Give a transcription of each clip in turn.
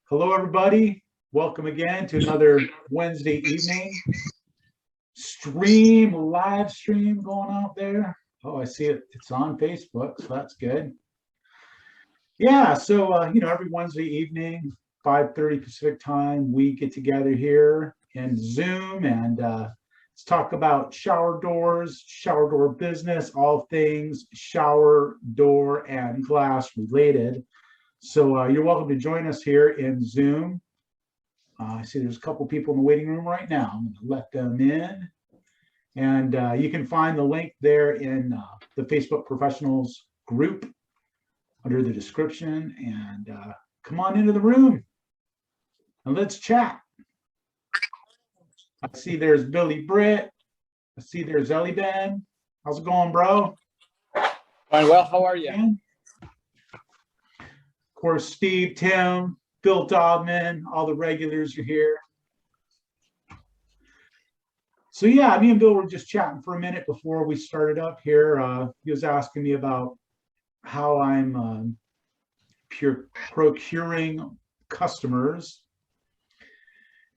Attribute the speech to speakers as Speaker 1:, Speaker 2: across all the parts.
Speaker 1: Hello, everybody. Welcome again to another Wednesday evening live stream going out there. Oh, I see it. It's on Facebook, so that's good. Yeah, so every Wednesday evening, 5:30 Pacific time, we get together here in Zoom and let's talk about shower doors, shower door business, all things shower door and glass related. So you're welcome to join us here in Zoom. I see there's a couple people in the waiting room right now. I'm going to let them in. And you can find the link there in the Facebook Professionals group under the description. And come on into the room and let's chat. I see there's Billy Britt. I see there's Ellie Ben. How's it going, bro?
Speaker 2: Fine, well, how are you?
Speaker 1: Of course, Steve, Tim, Bill Dodman, all the regulars are here. So yeah, me and Bill were just chatting for a minute before we started up here. He was asking me about how I'm procuring customers.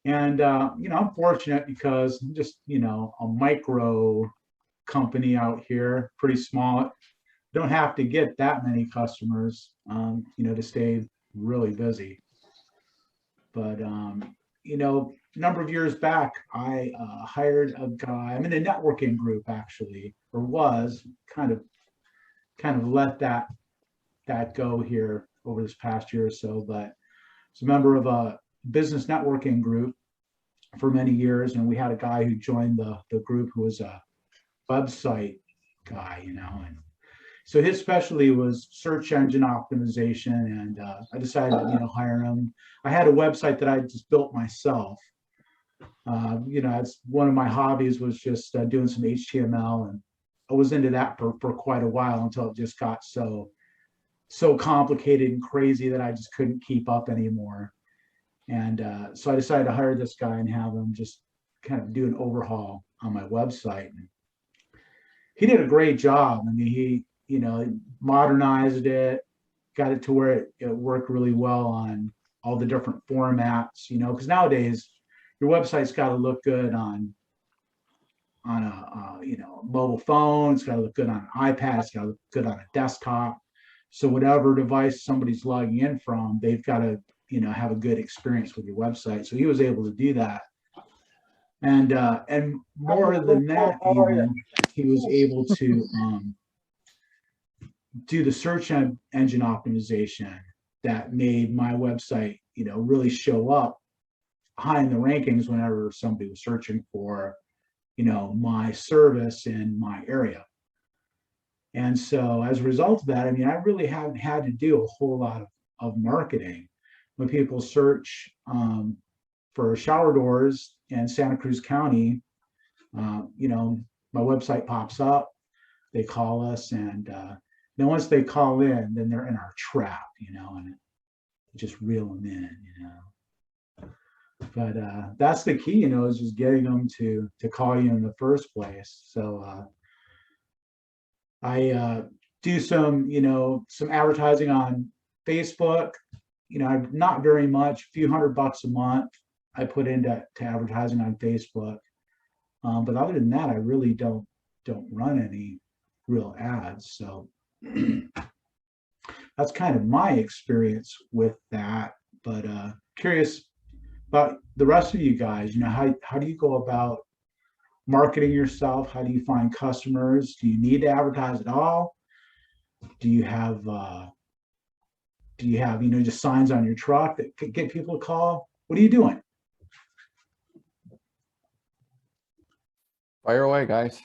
Speaker 1: And, I'm fortunate because I'm just, a micro company out here, pretty small. Don't have to get that many customers, to stay really busy. But, a number of years back, I hired a guy. I'm in a networking group actually, or was kind of let that go here over this past year or so. But it's a member of a business networking group for many years, and we had a guy who joined the group who was a website guy, and so his specialty was search engine optimization, and I decided to hire him. I had a website that I just built myself. It's one of my hobbies was just doing some HTML, and I was into that for quite a while until it just got so complicated and crazy that I just couldn't keep up anymore. And so I decided to hire this guy and have him just kind of do an overhaul on my website. And he did a great job. I mean, he modernized it, got it to where it worked really well on all the different formats, because nowadays your website's got to look good on a mobile phone. It's got to look good on an iPad. It's got to look good on a desktop. So whatever device somebody's logging in from, they've got to have a good experience with your website. So he was able to do that. And more than that, even, he was able to do the search engine optimization that made my website, really show up high in the rankings whenever somebody was searching for, my service in my area. And so as a result of that, I really haven't had to do a whole lot of marketing. When people search for shower doors in Santa Cruz County, my website pops up, they call us, and then once they call in, then they're in our trap, and just reel them in, But that's the key, is just getting them to call you in the first place. So I do some advertising on Facebook. Not very much, a few $100 a month I put into advertising on Facebook. But other than that, I really don't run any real ads. So that's kind of my experience with that. But curious about the rest of you guys. How do you go about marketing yourself? How do you find customers? Do you need to advertise at all? Do you have just signs on your truck that could get people to call? What are you doing?
Speaker 2: Fire away, guys.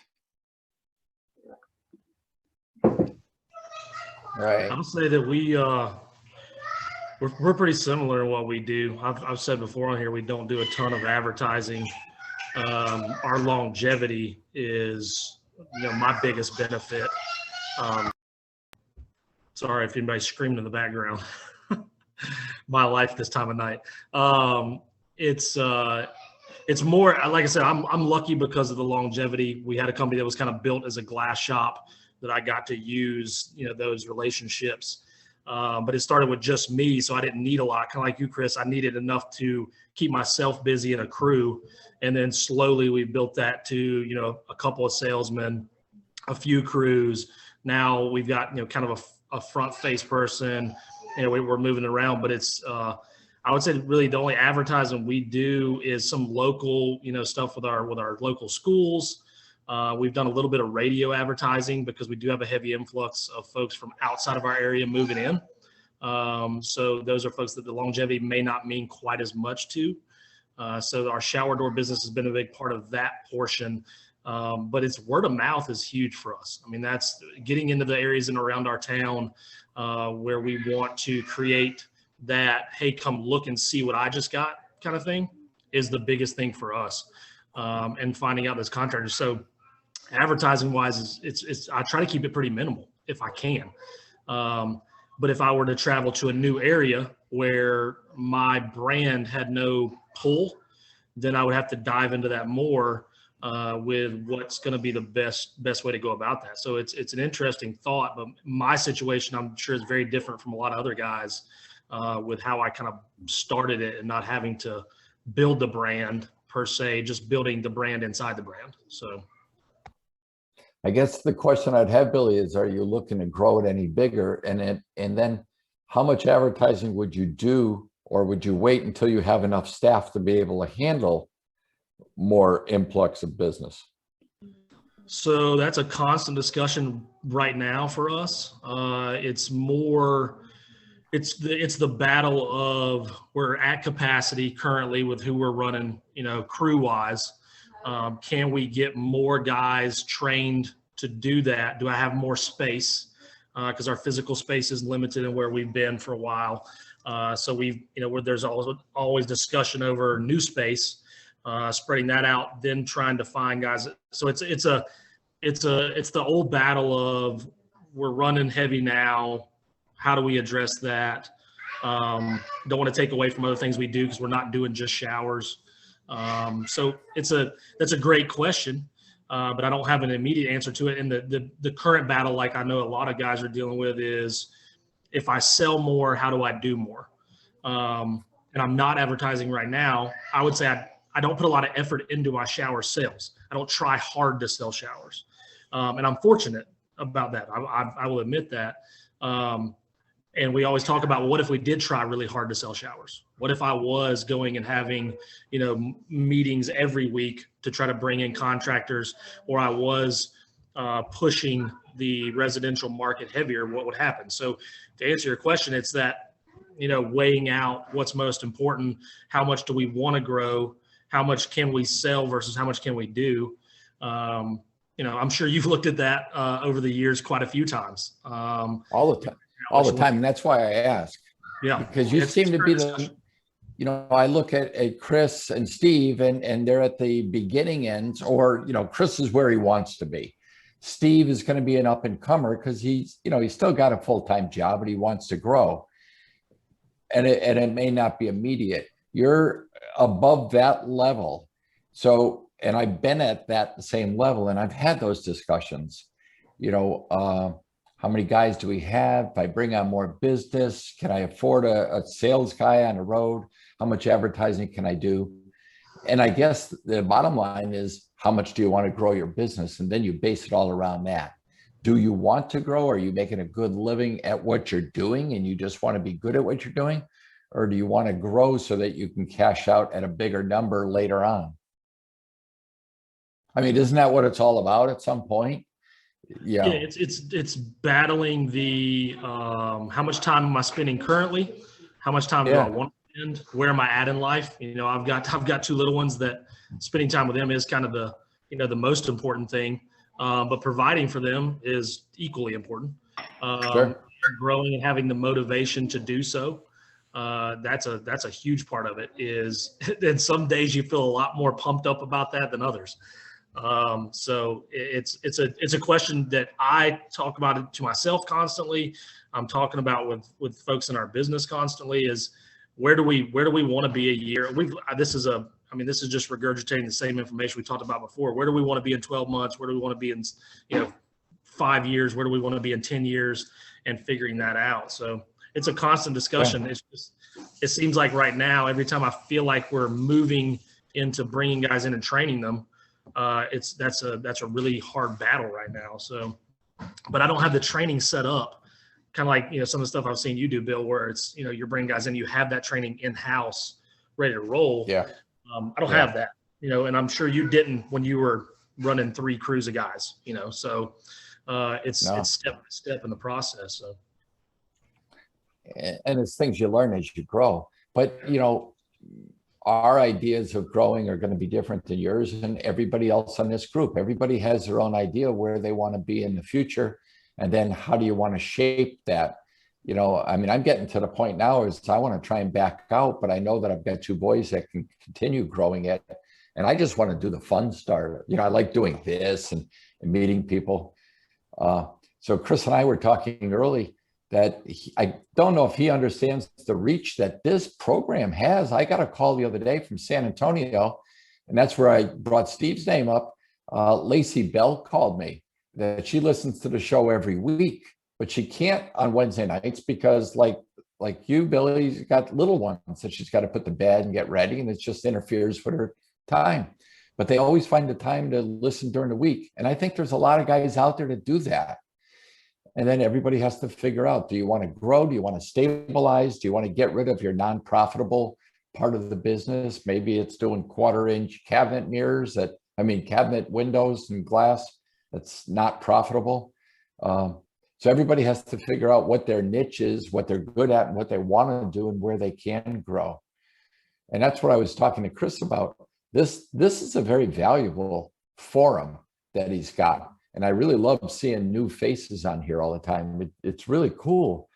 Speaker 2: Right.
Speaker 3: I'll say that we're pretty similar in what we do. I've said before on here, we don't do a ton of advertising. Our longevity is my biggest benefit. Sorry if anybody's screaming in the background. My life this time of night. It's more, like I said, I'm lucky because of the longevity. We had a company that was kind of built as a glass shop that I got to use, those relationships But it started with just me, so I didn't need a lot. Kind of like you, Chris, I needed enough to keep myself busy and a crew. And then slowly we built that to, you know, a couple of salesmen, a few crews. Now we've got, you know, kind of a front face person. You know, we're moving around, but it's, I would say really the only advertising we do is some local, you know, stuff with our local schools. We've done a little bit of radio advertising because we do have a heavy influx of folks from outside of our area moving in. So those are folks that the longevity may not mean quite as much to. So our shower door business has been a big part of that portion. But it's word of mouth is huge for us. I mean, that's getting into the areas and around our town where we want to create that, hey, come look and see what I just got kind of thing is the biggest thing for us. And finding out those contractors. So advertising wise, it's I try to keep it pretty minimal if I can. But if I were to travel to a new area where my brand had no pull, then I would have to dive into that more with what's going to be the best way to go about that. So it's an interesting thought, but my situation, I'm sure, is very different from a lot of other guys with how I kind of started it and not having to build the brand per se, just building the brand inside the brand. So
Speaker 2: I guess the question I'd have, Billy, is are you looking to grow it any bigger? And then how much advertising would you do, or would you wait until you have enough staff to be able to handle more influx of business?
Speaker 3: So that's a constant discussion right now for us. It's the battle of we're at capacity currently with who we're running, you know, crew wise. Can we get more guys trained to do that? Do I have more space? Because our physical space is limited and where we've been for a while. So we've, you know, where there's always discussion over new space, spreading that out, then trying to find guys. So it's the old battle of we're running heavy now. How do we address that? Don't want to take away from other things we do because we're not doing just showers. So that's a great question, but I don't have an immediate answer to it. And the current battle, like I know a lot of guys are dealing with, is if I sell more, how do I do more? And I'm not advertising right now. I would say I don't put a lot of effort into my shower sales. I don't try hard to sell showers. And I'm fortunate about that. I will admit that. And we always talk about, well, what if we did try really hard to sell showers? What if I was going and having, you know, meetings every week to try to bring in contractors, or I was pushing the residential market heavier? What would happen? So to answer your question, it's that, you know, weighing out what's most important. How much do we want to grow? How much can we sell versus how much can we do? You know, I'm sure you've looked at that over the years quite a few times.
Speaker 2: All the time. All the time. And that's why I ask.
Speaker 3: Yeah.
Speaker 2: Because you seem to be the, you know, I look at Chris and Steve and they're at the beginning ends, or, you know, Chris is where he wants to be. Steve is going to be an up and comer because he's, you know, he's still got a full-time job, but he wants to grow. And it may not be immediate. You're above that level. So, and I've been at that same level and I've had those discussions, you know, how many guys do we have? If I bring on more business, can I afford a sales guy on the road? How much advertising can I do? And I guess the bottom line is, how much do you want to grow your business? And then you base it all around that. Do you want to grow? Are you making a good living at what you're doing and you just want to be good at what you're doing? Or do you want to grow so that you can cash out at a bigger number later on? I mean, isn't that what it's all about at some point? Yeah,
Speaker 3: it's battling the how much time am I spending currently? How much time do I want to spend? Where am I at in life? You know, I've got two little ones that spending time with them is kind of the, you know, the most important thing. But providing for them is equally important.
Speaker 2: Sure.
Speaker 3: Growing and having the motivation to do so. That's a huge part of it. Is and some days you feel a lot more pumped up about that than others. So it's a question that I talk about it to myself constantly. I'm talking about with folks in our business constantly is where do we want to be a year? This is just regurgitating the same information we talked about before. Where do we want to be in 12 months? Where do we want to be in, you know, 5 years? Where do we want to be in 10 years? And figuring that out. So it's a constant discussion. It's just, it seems like right now, every time I feel like we're moving into bringing guys in and training them, that's a really hard battle right now. So, but I don't have the training set up, kind of like, you know, some of the stuff I've seen you do, Bill, where it's, you know, you're bringing guys in, you have that training in-house ready to roll.
Speaker 2: Yeah.
Speaker 3: I don't have that, you know, and I'm sure you didn't when you were running 3 crews of guys, you know, so it's step by step in the process. So.
Speaker 2: And it's things you learn as you grow. But, you know, our ideas of growing are going to be different than yours and everybody else on this group. Everybody has their own idea where they want to be in the future. And then how do you want to shape that? You know, I mean, I'm getting to the point now is I want to try and back out, but I know that I've got 2 boys that can continue growing it. And I just want to do the fun stuff. You know, I like doing this and meeting people. So Chris and I were talking early that I don't know if he understands the reach that this program has. I got a call the other day from San Antonio, and that's where I brought Steve's name up. Lacey Bell called me that she listens to the show every week, but she can't on Wednesday nights because like you, Billy's got little ones that she's got to put to bed and get ready, and it just interferes with her time. But they always find the time to listen during the week. And I think there's a lot of guys out there that do that. And then everybody has to figure out, do you want to grow? Do you want to stabilize? Do you want to get rid of your non-profitable part of the business? Maybe it's doing 1/4-inch cabinet mirrors cabinet windows and glass that's not profitable. So everybody has to figure out what their niche is, what they're good at, and what they want to do and where they can grow. And that's what I was talking to Chris about. This is a very valuable forum that he's got. And I really love seeing new faces on here all the time. It's really cool.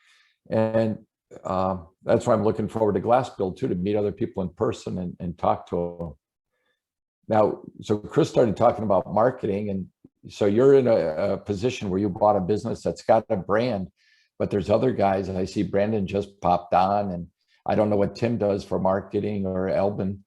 Speaker 2: And that's why I'm looking forward to Glass Build too, to meet other people in person and talk to them. Now, so Chris started talking about marketing. And so you're in a position where you bought a business that's got a brand, but there's other guys. I see Brandon just popped on, and I don't know what Tim does for marketing or Elvin.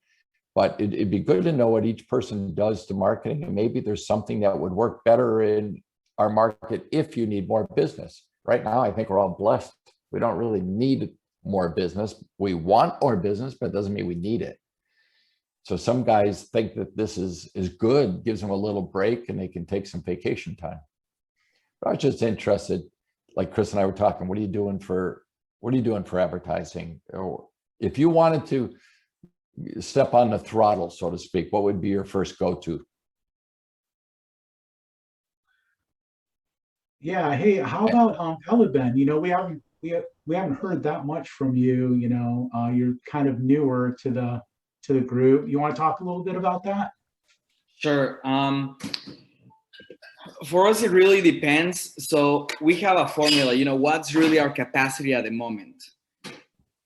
Speaker 2: But it'd be good to know what each person does to marketing. And maybe there's something that would work better in our market if you need more business. Right now, I think we're all blessed. We don't really need more business. We want more business, but it doesn't mean we need it. So some guys think that this is good, gives them a little break and they can take some vacation time. But I was just interested, like Chris and I were talking, what are you doing for advertising? Or if you wanted to step on the throttle, so to speak, what would be your first go-to?
Speaker 1: Yeah. Hey, how about Elaben? You know, we haven't heard that much from you. You know, you're kind of newer to the group. You want to talk a little bit about that?
Speaker 4: Sure. For us, it really depends. So we have a formula. You know, what's really our capacity at the moment?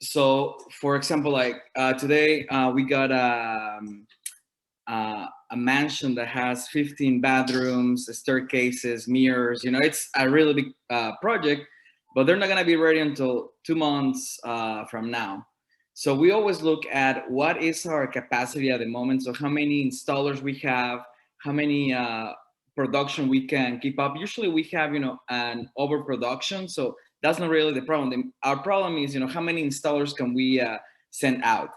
Speaker 4: So, for example, like today, we got a mansion that has 15 bedrooms, staircases, mirrors. You know, it's a really big project, but they're not going to be ready until 2 months from now. So we always look at what is our capacity at the moment. So how many installers we have, how many production we can keep up. Usually we have, you know, an overproduction. So that's not really the problem. Our problem is, you know, how many installers can we send out?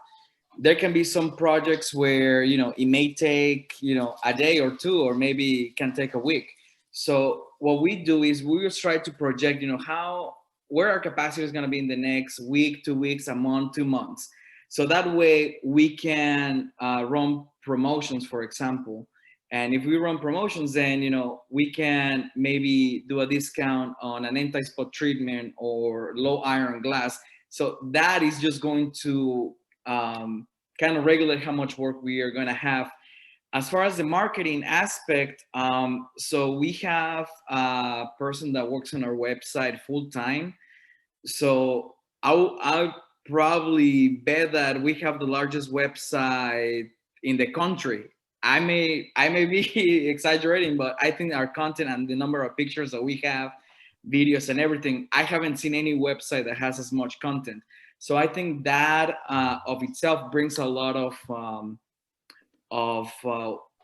Speaker 4: There can be some projects where, you know, it may take, you know, a day or 2, or maybe it can take a week. So what we do is we just try to project, you know, where our capacity is going to be in the next week, 2 weeks, a month, 2 months. So that way we can run promotions, for example. And if we run promotions, then, you know, we can maybe do a discount on an anti-spot treatment or low iron glass. So that is just going to kind of regulate how much work we are going to have. As far as the marketing aspect, so we have a person that works on our website full time. So I'll probably bet that we have the largest website in the country. I may be exaggerating, but I think our content and the number of pictures that we have, videos and everything, I haven't seen any website that has as much content. So I think that of itself brings a lot of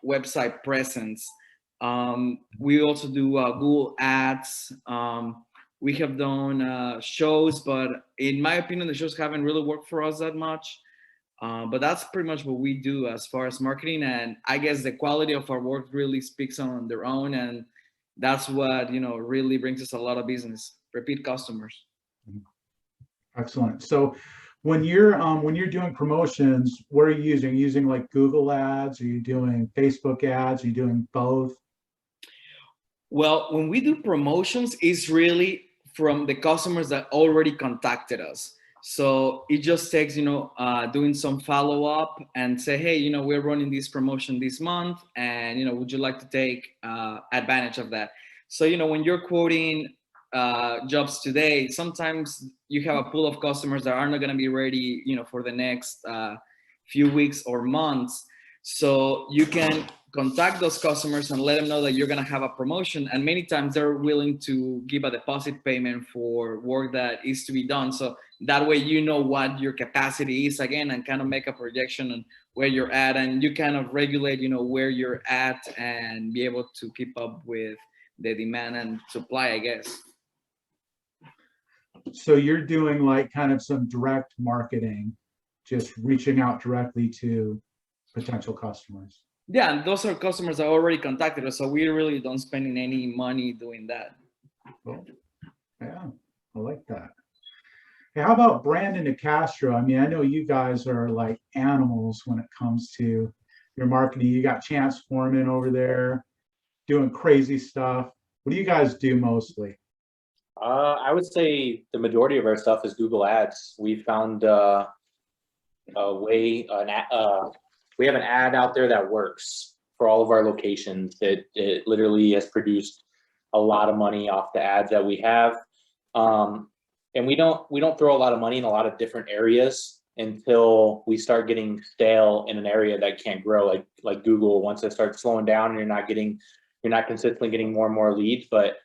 Speaker 4: website presence. We also do Google Ads. We have done shows, but in my opinion, the shows haven't really worked for us that much. But that's pretty much what we do as far as marketing. And I guess the quality of our work really speaks on their own. And that's what, really brings us a lot of business, repeat customers.
Speaker 1: Excellent. So when you're doing promotions, what are you using? Are you using like Google ads? Are you doing Facebook ads? Are you doing both?
Speaker 4: Well, when we do promotions, it's really from the customers that already contacted us. So it just takes, doing some follow up and say, hey, we're running this promotion this month, and would you like to take advantage of that? So when you're quoting jobs today, sometimes you have a pool of customers that are not going to be ready, for the next few weeks or months. So you can contact those customers and let them know that you're going to have a promotion. And many times they're willing to give a deposit payment for work that is to be done. So that way, what your capacity is again, and kind of make a projection on where you're at, and you kind of regulate, where you're at, and be able to keep up with the demand and supply, I guess.
Speaker 1: So you're doing like kind of some direct marketing, just reaching out directly to potential customers.
Speaker 4: Yeah, and those are customers that already contacted us, so we really don't spend any money doing that.
Speaker 1: Cool. Yeah, I like that. Hey, how about Brandon DeCastro? I mean, I know you guys are like animals when it comes to your marketing. You got Chance Foreman over there doing crazy stuff. What do you guys do mostly?
Speaker 5: I would say the majority of our stuff is Google Ads. We found we have an ad out there that works for all of our locations. It literally has produced a lot of money off the ads that we have. And we don't throw a lot of money in a lot of different areas until we start getting stale in an area that can't grow, like Google. Once it starts slowing down and you're not consistently getting more and more leads. But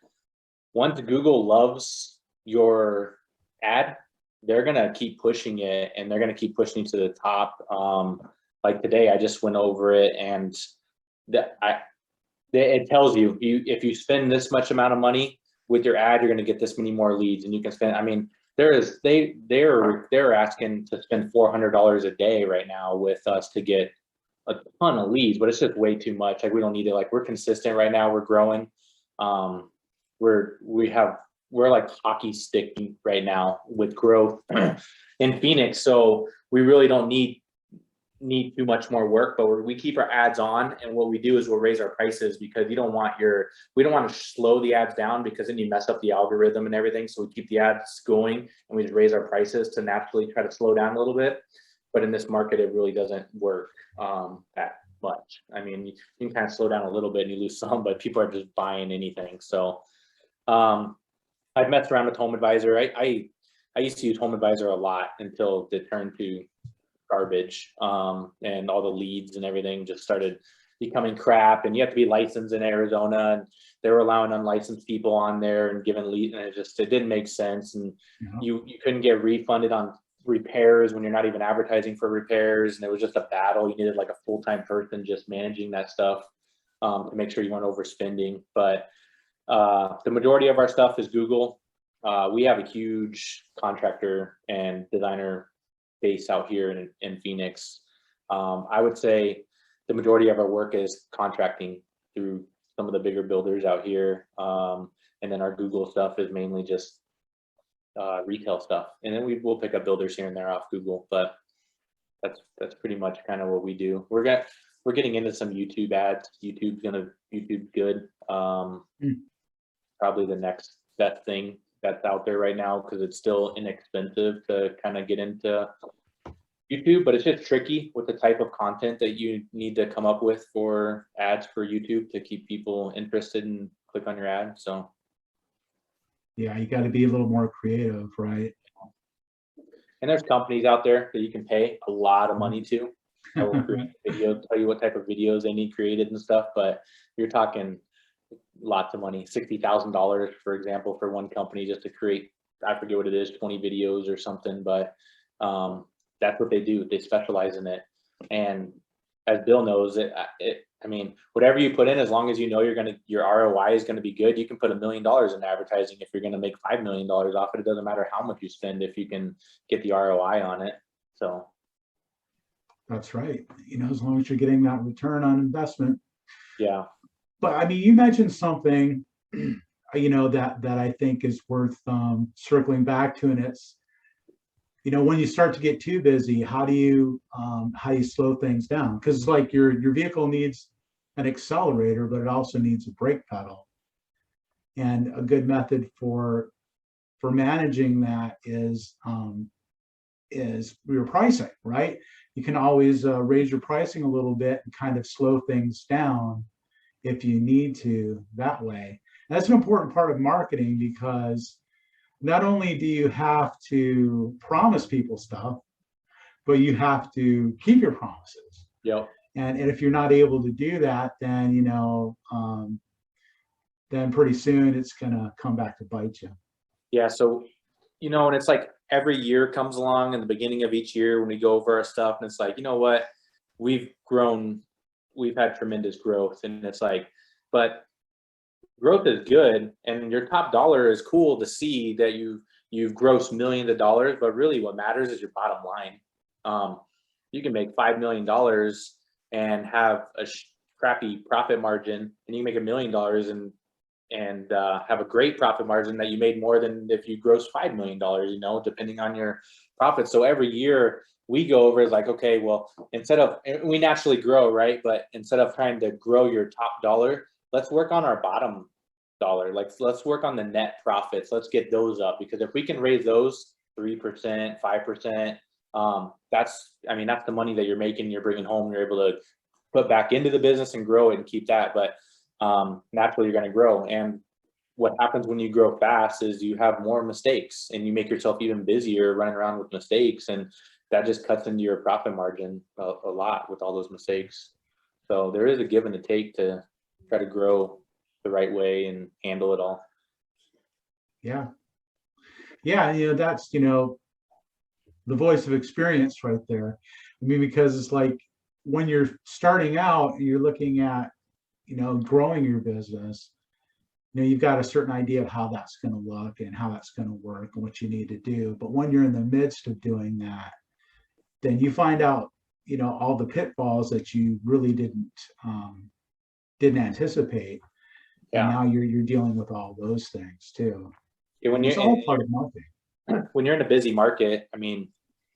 Speaker 5: once Google loves your ad, they're gonna keep pushing it, and they're gonna keep pushing it to the top. Like today, I just went over it, and it tells you if you spend this much amount of money with your ad, you're gonna get this many more leads, and you can spend. I mean, they're asking to spend $400 a day right now with us to get a ton of leads, but it's just way too much. Like we don't need it. Like we're consistent right now. We're growing. We're like hockey stick right now with growth in Phoenix. So we really don't need too much more work, but we keep our ads on. And what we do is we'll raise our prices, because we don't want to slow the ads down, because then you mess up the algorithm and everything. So we keep the ads going, and we just raise our prices to naturally try to slow down a little bit. But in this market, it really doesn't work that much. I mean, you can kind of slow down a little bit and you lose some, but people are just buying anything. So I've messed around with Home Advisor. I used to use Home Advisor a lot until it turned to garbage, and all the leads and everything just started becoming crap, and you have to be licensed in Arizona, and they were allowing unlicensed people on there and giving leads, and it didn't make sense. And you couldn't get refunded on repairs when you're not even advertising for repairs, and it was just a battle. You needed like a full-time person just managing that stuff to make sure you weren't overspending. But the majority of our stuff is Google. We have a huge contractor and designer base out here in Phoenix. I would say the majority of our work is contracting through some of the bigger builders out here. And then our Google stuff is mainly just retail stuff. And then we'll pick up builders here and there off Google, but that's pretty much kind of what we do. We're getting into some YouTube ads. YouTube's good. Probably the next best thing that's out there right now, because it's still inexpensive to kind of get into YouTube, but it's just tricky with the type of content that you need to come up with for ads for YouTube to keep people interested and click on your ad. So
Speaker 1: yeah, you got to be a little more creative, right?
Speaker 5: And there's companies out there that you can pay a lot of money to. I will create videos, tell you what type of videos they need created and stuff, but you're talking lots of money, $60,000, for example, for one company just to create, I forget what it is, 20 videos or something, but that's what they do. They specialize in it. And as Bill knows, I mean, whatever you put in, as long as you know your ROI is going to be good, you can put $1 million in advertising. If you're going to make $5 million off it, it doesn't matter how much you spend if you can get the ROI on it. So
Speaker 1: That's right. As long as you're getting that return on investment.
Speaker 5: yeah.
Speaker 1: But I mean, you mentioned something, that I think is worth circling back to, and it's, when you start to get too busy, how do you slow things down? Because like your vehicle needs an accelerator, but it also needs a brake pedal. And a good method for managing that is your pricing, right? You can always raise your pricing a little bit and kind of slow things down if you need to that way. And that's an important part of marketing, because not only do you have to promise people stuff, but you have to keep your promises.
Speaker 5: Yep.
Speaker 1: And if you're not able to do that, then, then pretty soon it's going to come back to bite you.
Speaker 5: Yeah. So, and it's like every year comes along in the beginning of each year when we go over our stuff, and it's like, you know what, we've grown, we've had tremendous growth. And it's like, but growth is good, and your top dollar is cool to see that you've grossed millions of dollars, but really what matters is your bottom line. You can make $5 million and have a crappy profit margin, and you make $1 million and have a great profit margin that you made more than if you gross $5 million, depending on your profit. So every year we go over is like, okay, well, we naturally grow, right? But instead of trying to grow your top dollar, let's work on our bottom dollar. Like, let's work on the net profits. Let's get those up, because if we can raise those 3%, 5%, that's the money that you're making, you're bringing home, you're able to put back into the business and grow it and keep that. But naturally you're going to grow. And what happens when you grow fast is you have more mistakes, and you make yourself even busier running around with mistakes. And that just cuts into your profit margin a lot with all those mistakes. So there is a give and a take to try to grow the right way and handle it all.
Speaker 1: Yeah. That's, the voice of experience right there. I mean, because it's like when you're starting out and you're looking at, growing your business, you've got a certain idea of how that's going to look and how that's going to work and what you need to do. But when you're in the midst of doing that, then you find out, all the pitfalls that you really didn't anticipate.
Speaker 5: Yeah.
Speaker 1: And now you're dealing with all those things too.
Speaker 5: Yeah,
Speaker 1: it's all part of marketing.
Speaker 5: When you're in a busy market, I mean,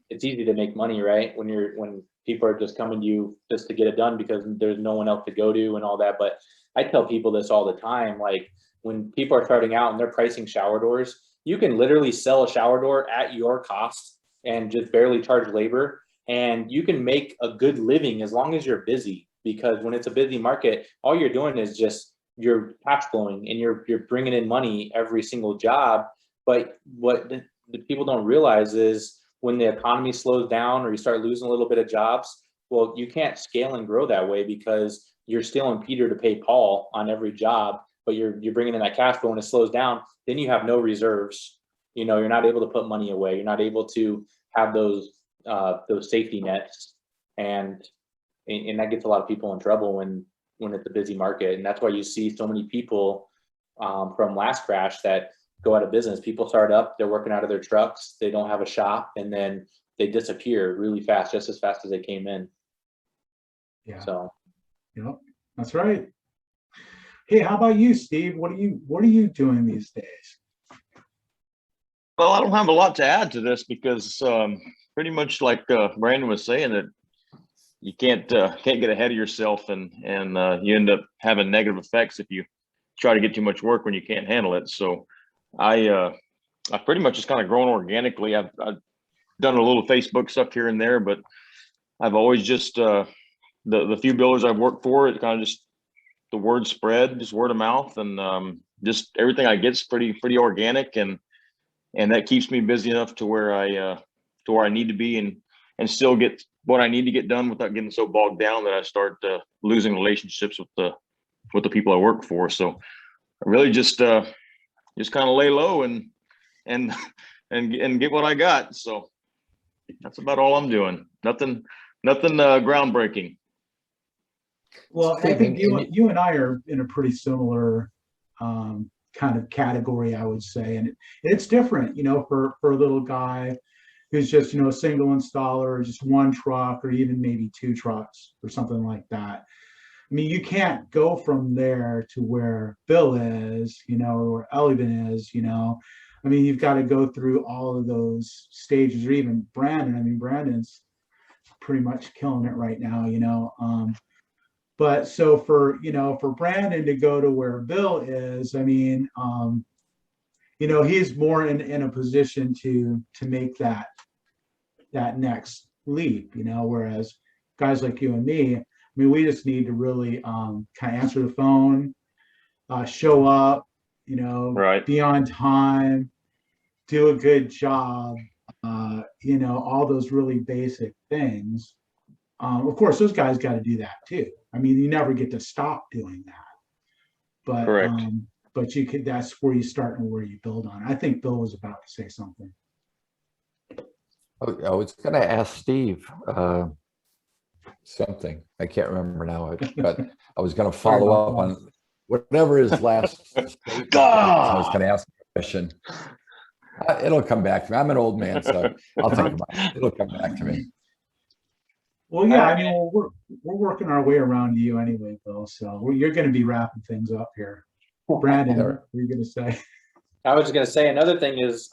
Speaker 5: it's easy to make money, right? When people are just coming to you just to get it done because there's no one else to go to and all that. But I tell people this all the time, like when people are starting out and they're pricing shower doors, you can literally sell a shower door at your cost and just barely charge labor, and you can make a good living as long as you're busy. Because when it's a busy market, all you're doing is just you're cash flowing and you're bringing in money every single job. But what the people don't realize is when the economy slows down or you start losing a little bit of jobs, well, you can't scale and grow that way because you're stealing Peter to pay Paul on every job, but you're bringing in that cash flow. When it slows down, then you have no reserves. You're not able to put money away. You're not able to have those safety nets, and that gets a lot of people in trouble when it's a busy market. And that's why you see so many people from last crash that go out of business. People start up, they're working out of their trucks, they don't have a shop, and then they disappear really fast, just as fast as they came in.
Speaker 1: Yeah.
Speaker 5: So
Speaker 1: yep, that's right. Hey, how about you, Steve? What are you doing these days?
Speaker 6: Well, I don't have a lot to add to this because pretty much like Brandon was saying, that you can't get ahead of yourself, and you end up having negative effects if you try to get too much work when you can't handle it. So I pretty much just kind of grown organically. I've done a little Facebook stuff here and there, but I've always just the few builders I've worked for, it kind of just the word spread, just word of mouth, and just everything I get's pretty organic, and that keeps me busy enough to where I need to be and still get what I need to get done without getting so bogged down that I start losing relationships with the people I work for. So I really just kind of lay low and get what I got. So that's about all I'm doing. Nothing groundbreaking.
Speaker 1: Well, I
Speaker 2: Steve,
Speaker 1: think
Speaker 2: and
Speaker 1: you and I are in a pretty similar kind of category, I would say, and it's different, for a little guy who's just, a single installer, or just one truck, or even maybe two trucks or something like that. I mean, you can't go from there to where Bill is, or where Elvin is, I mean, you've got to go through all of those stages, or even Brandon. I mean, Brandon's pretty much killing it right now, but so for Brandon to go to where Bill is, I mean, he's more in a position to make that next leap, whereas guys like you and me, I mean, we just need to really kind of answer the phone, show up,
Speaker 6: Right.
Speaker 1: be on time, do a good job, all those really basic things. Of course, those guys got to do that too. I mean, you never get to stop doing that. But
Speaker 6: Correct.
Speaker 1: that's where you start and where you build on. I think Bill was about to say something.
Speaker 2: I was going to ask Steve something. I can't remember now, but I was going to follow up on whatever his last statement was. I was going to ask a question. It'll come back to me. I'm an old man, so I'll think about it. It'll come back to me.
Speaker 1: Well, yeah, I mean, we're working our way around you anyway, Bill. So you're going to be wrapping things up here. Brandon, what are you going to say?
Speaker 5: I was going to say another thing is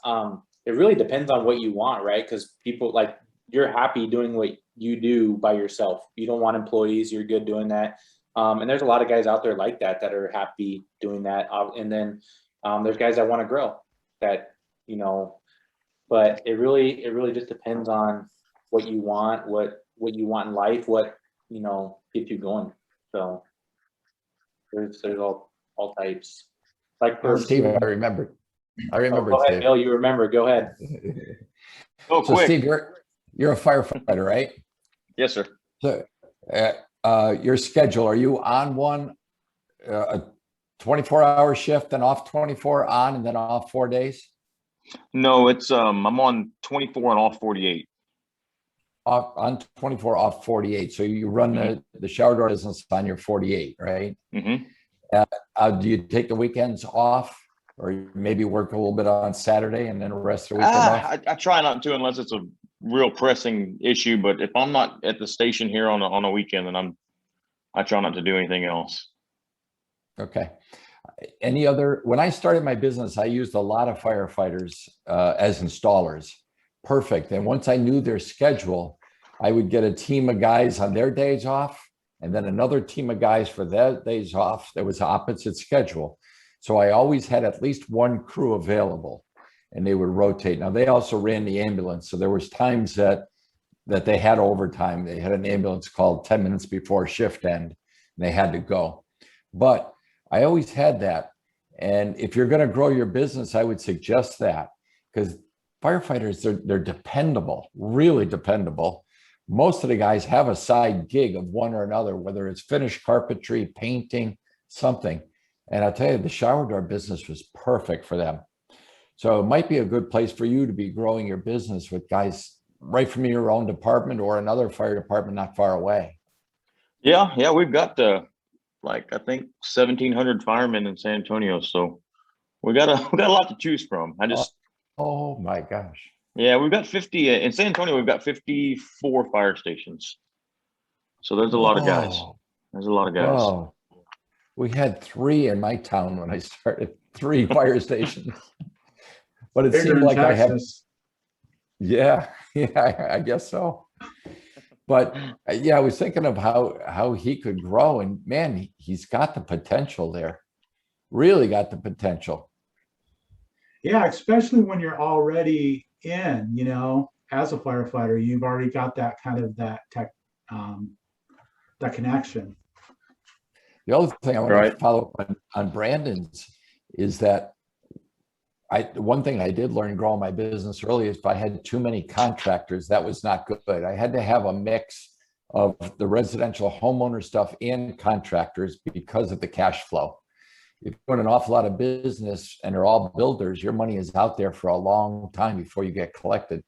Speaker 5: it really depends on what you want, right? Because people like you're happy doing what you do by yourself. You don't want employees. You're good doing that. And there's a lot of guys out there like that are happy doing that. And then there's guys that want to grow that, but it really just depends on what you want, what you want in life, what, gets you going. So there's all types. Like for
Speaker 2: Steve, I remember.
Speaker 5: Go ahead, Bill. You remember? Go ahead.
Speaker 6: Go
Speaker 2: So
Speaker 6: quick.
Speaker 2: Steve, you're a firefighter, right?
Speaker 6: Yes, sir.
Speaker 2: So your schedule, are you on one a 24-hour shift and off 24, on and then off 4 days?
Speaker 6: No, it's I'm on 24 and off 48.
Speaker 2: Off on 24, off 48. So you run the shower door business on your 48, right?
Speaker 6: Mm-hmm.
Speaker 2: Do you take the weekends off, or maybe work a little bit on Saturday and then the rest of the weekend off?
Speaker 6: I try not to unless it's a real pressing issue. But if I'm not at the station here on a weekend, then I try not to do anything else.
Speaker 2: Okay. When I started my business, I used a lot of firefighters as installers. Perfect. And once I knew their schedule, I would get a team of guys on their days off, and then another team of guys for their days off. There was opposite schedule. So I always had at least one crew available, and they would rotate. Now, they also ran the ambulance. So there was times that they had overtime. They had an ambulance called 10 minutes before shift end, and they had to go. But I always had that. And if you're going to grow your business, I would suggest that, because firefighters, they're dependable, really dependable. Most of the guys have a side gig of one or another, whether it's finished carpentry, painting, something. And I'll tell you, the shower door business was perfect for them. So it might be a good place for you to be growing your business with guys right from your own department or another fire department not far away.
Speaker 6: Yeah, we've got I think 1,700 firemen in San Antonio, so we got a lot to choose from.
Speaker 2: Oh my gosh.
Speaker 6: Yeah, we've got 50 in San Antonio. We've got 54 fire stations, so there's a lot of guys. There's a lot of guys.
Speaker 2: Whoa. We had 3 in my town when I started, 3 fire stations. But it seemed like I have. Yeah, I guess so. But yeah, I was thinking of how he could grow, and man, he's got the potential there. Really got the potential.
Speaker 1: Yeah, especially when you're already in, as a firefighter, you've already got that kind of that connection.
Speaker 2: The other thing I want to follow up on Brandon's is that one thing I did learn growing my business early is if I had too many contractors, that was not good. I had to have a mix of the residential homeowner stuff and contractors because of the cash flow. If you're doing an awful lot of business and they're all builders, your money is out there for a long time before you get collected.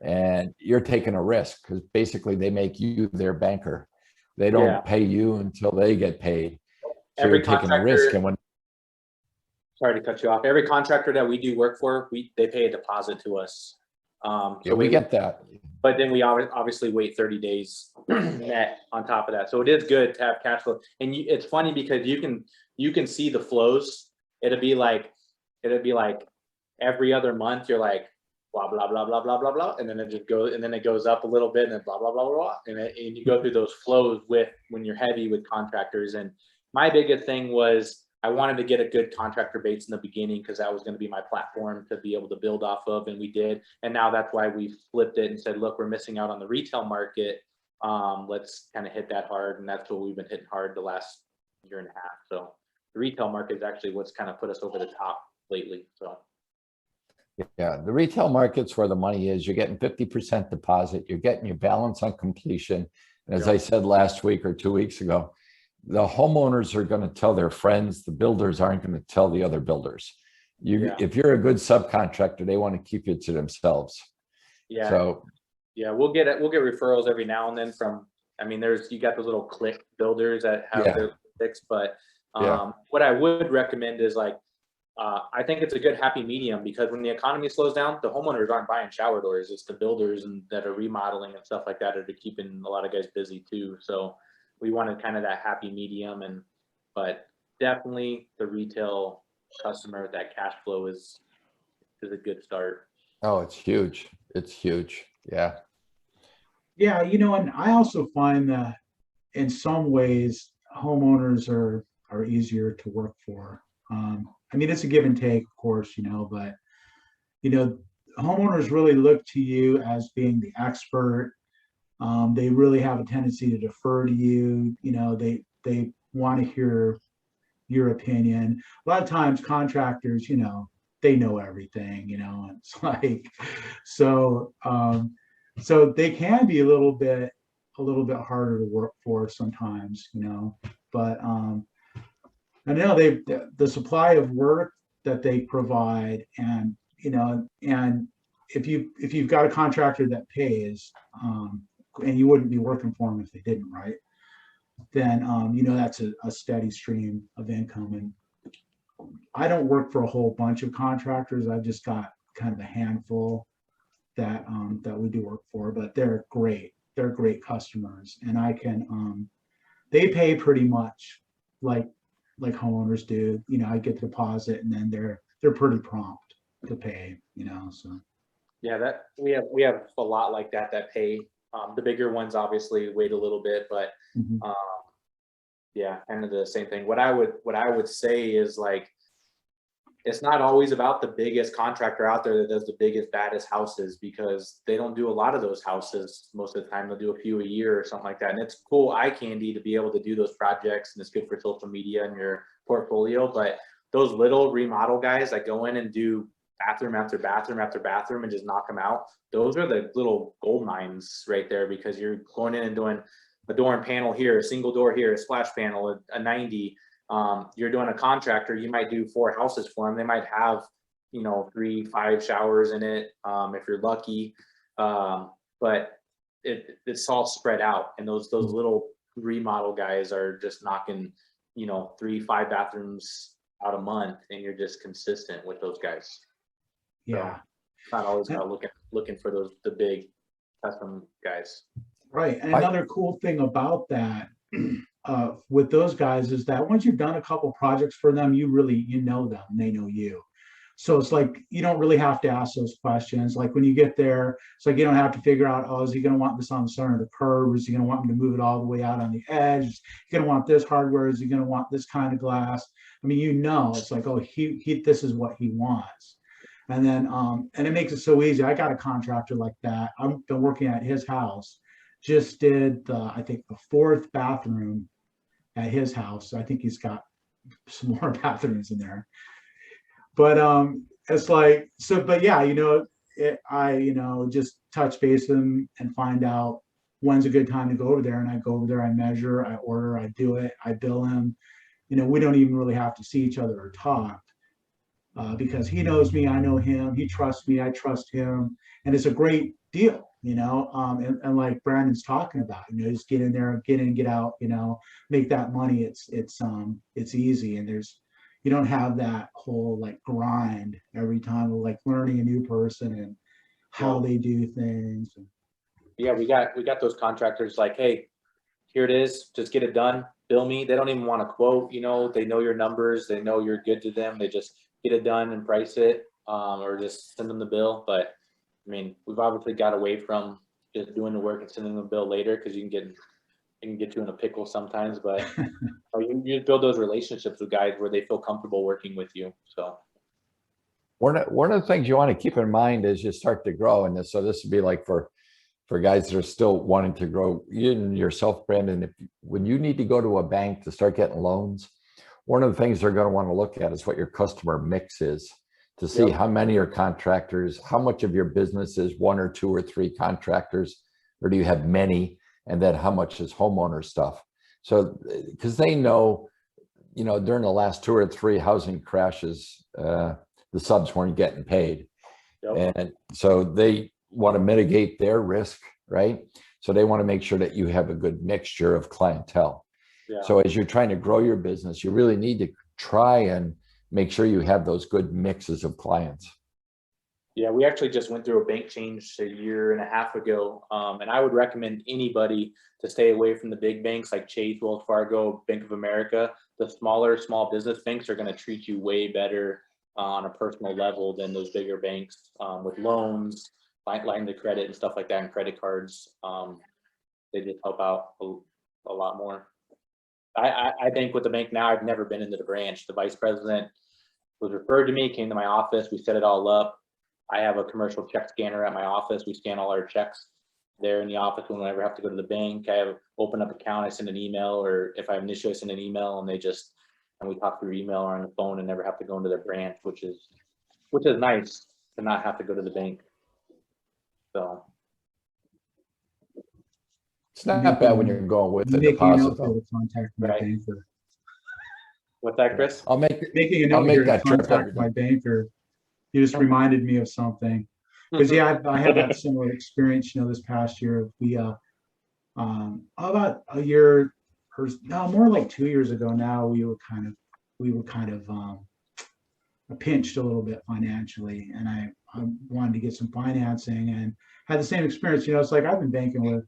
Speaker 2: And you're taking a risk because basically they make you their banker. They don't
Speaker 5: Yeah.
Speaker 2: pay you until they get paid. So
Speaker 5: Every
Speaker 2: you're taking a risk.
Speaker 5: contractor-
Speaker 2: And when,
Speaker 5: Sorry to cut you off. Every contractor that we do work for, they pay a deposit to us.
Speaker 2: yeah, we get that.
Speaker 5: But then we obviously wait 30 days net on top of that. So it is good to have cash flow. And it's funny because you can see the flows. It'll be like every other month you're like blah blah blah blah blah blah blah, and then it just goes, and then it goes up a little bit, and then blah blah blah blah blah, and you go through those flows with when you're heavy with contractors. And my biggest thing was I wanted to get a good contractor base in the beginning because that was going to be my platform to be able to build off of, and we did. And now that's why we flipped it and said, look, we're missing out on the retail market. Let's kind of hit that hard, and that's what we've been hitting hard the last year and a half. So the retail market is actually what's kind of put us over the top lately. So
Speaker 2: Yeah, the retail market's where the money is. You're getting 50% deposit. You're getting your balance on completion. And as I said last week or 2 weeks ago, the homeowners are going to tell their friends. The builders aren't going to tell the other builders. If you're a good subcontractor, they want to keep you to themselves.
Speaker 5: yeah.
Speaker 2: So
Speaker 5: Yeah, we'll get referrals every now and then from, I mean, you got those little click builders that have their clicks, but what I would recommend is like, I think it's a good happy medium, because when the economy slows down, the homeowners aren't buying shower doors. It's the builders that are remodeling and stuff like that are keeping a lot of guys busy too. So we wanted kind of that happy medium, but definitely the retail customer, that cash flow is a good start.
Speaker 2: oh, it's huge. It's huge. Yeah.
Speaker 1: Yeah, and I also find that in some ways homeowners are easier to work for. I mean, it's a give and take, of course, but homeowners really look to you as being the expert. They really have a tendency to defer to you. They want to hear your opinion. A lot of times contractors, they know everything, it's like, so they can be a little bit harder to work for sometimes, but I know the supply of work that they provide, and and if you've got a contractor that pays, and you wouldn't be working for them if they didn't, right? Then that's a steady stream of income. And I don't work for a whole bunch of contractors. I've just got kind of a handful that we do work for, but they're great. They're great customers, and I can they pay pretty much like homeowners do. I get the deposit, and then they're pretty prompt to pay, so.
Speaker 5: Yeah, that we have a lot like that pay. The bigger ones obviously wait a little bit, but yeah, kind of the same thing. What I would say is, like, it's not always about the biggest contractor out there that does the biggest, baddest houses, because they don't do a lot of those houses most of the time. They'll do a few a year or something like that. And it's cool eye candy to be able to do those projects, and it's good for social media and your portfolio. But those little remodel guys that go in and do bathroom after bathroom after bathroom and just knock them out, those are the little gold mines right there, because you're going in and doing a door and panel here, a single door here, a splash panel, a 90. You're doing a contractor, you might do 4 houses for them. They might have 3-5 showers in it, if you're lucky, but it's all spread out. And those little remodel guys are just knocking 3-5 bathrooms out a month, and you're just consistent with those guys.
Speaker 1: Yeah,
Speaker 5: so, not always about looking for the big custom guys.
Speaker 1: right. And another cool thing about that with those guys is that once you've done a couple projects for them, you know them, and they know you. So it's like you don't really have to ask those questions. Like when you get there, it's like you don't have to figure out, is he going to want this on the center of the curb? Is he going to want me to move it all the way out on the edge? Is he going to want this hardware? Is he going to want this kind of glass? I mean, it's like, he this is what he wants. And then and it makes it so easy. I got a contractor like that. I've been working at his house. Just did I think the 4th bathroom at his house. I think he's got some more bathrooms in there. But it's like, so, but yeah, I just touch base with him and find out when's a good time to go over there. And I go over there, I measure, I order, I do it, I bill him. We don't even really have to see each other or talk because he knows me, I know him, he trusts me, I trust him. And it's a great deal. and like Brandon's talking about, just get in there, get in, get out, make that money. It's easy. And you don't have that whole like grind every time of like learning a new person and how they do things.
Speaker 5: Yeah, we got those contractors like, hey, here it is, just get it done, bill me. They don't even want to quote, they know your numbers, they know you're good to them. They just get it done and price it, or just send them the bill. But I mean, we've obviously got away from just doing the work and sending them the bill later, because you can get you in a pickle sometimes. But you build those relationships with guys where they feel comfortable working with you. So
Speaker 2: one of the things you want to keep in mind as you start to grow, and so this would be like for guys that are still wanting to grow, you and yourself, Brandon, when you need to go to a bank to start getting loans, one of the things they're going to want to look at is what your customer mix is, to see how many are contractors, how much of your business is 1 or 2 or 3 contractors, or do you have many, and then how much is homeowner stuff. So because they know, during the last 2 or 3 housing crashes, the subs weren't getting paid. And so they want to mitigate their risk, right? So they want to make sure that you have a good mixture of clientele. So as you're trying to grow your business, you really need to try and make sure you have those good mixes of clients.
Speaker 5: Yeah, we actually just went through a bank change 1.5 years ago. And I would recommend anybody to stay away from the big banks like Chase, Wells Fargo, Bank of America. The smaller small business banks are going to treat you way better on a personal level than those bigger banks, with loans, line of credit and stuff like that, and credit cards. They just help out a lot more. I think with the bank now, I've never been into the branch. The vice president was referred to me, came to my office, we set it all up. I have a commercial check scanner at my office. We scan all our checks there in the office. We don't ever have to go to the bank. I have open up account, I send an email, or if I have an issue, I send an email, and we talk through email or on the phone and never have to go into their branch, which is nice to not have to go to the bank. So
Speaker 2: it's not bad when you're going with a
Speaker 1: making a
Speaker 2: deposit.
Speaker 1: note to contact my banker.
Speaker 5: What's that, Chris?
Speaker 1: Making a note here to contact my banker. You just reminded me of something, because I had that similar experience. This past year, we about a year, or no, more like 2 years ago now, we were kind of pinched a little bit financially, and I wanted to get some financing, and had the same experience. It's like I've been banking with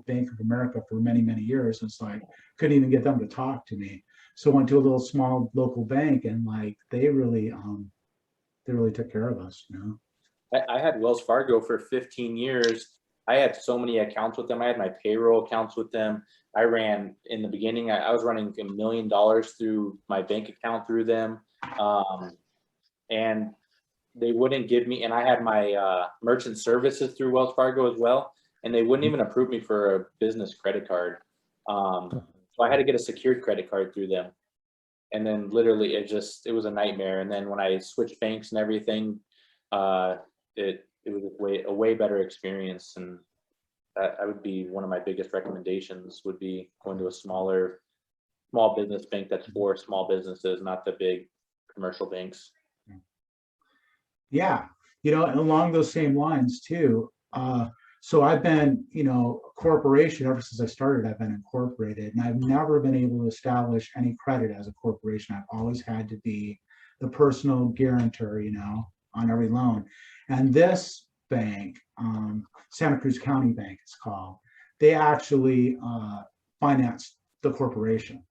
Speaker 1: Bank of America for many, many years. And it's like couldn't even get them to talk to me. So went to a little small local bank, and like they really took care of us.
Speaker 5: I had Wells Fargo for 15 years. I had so many accounts with them. I had my payroll accounts with them. I ran in the beginning. I was running $1 million through my bank account through them, and they wouldn't give me. And I had my merchant services through Wells Fargo as well, and they wouldn't even approve me for a business credit card. So I had to get a secured credit card through them, and then literally it was a nightmare. And then when I switched banks and everything, it was a way better experience. And that would be one of my biggest recommendations, would be going to a small business bank that's for small businesses, not the big commercial banks.
Speaker 1: Yeah, and along those same lines too. So I've been, a corporation ever since I started. I've been incorporated, and I've never been able to establish any credit as a corporation. I've always had to be the personal guarantor, on every loan. And this bank, Santa Cruz County Bank, it's called, they actually financed the corporation.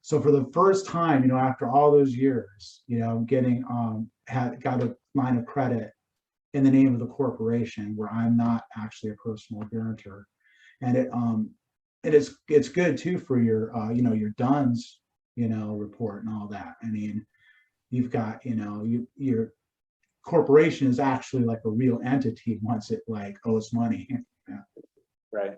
Speaker 1: So for the first time, after all those years, getting got a line of credit in the name of the corporation, where I'm not actually a personal guarantor. And it's good too for your your DUNS report and all that. I mean, you've got your corporation is actually like a real entity once it like owes money. Yeah.
Speaker 5: Right.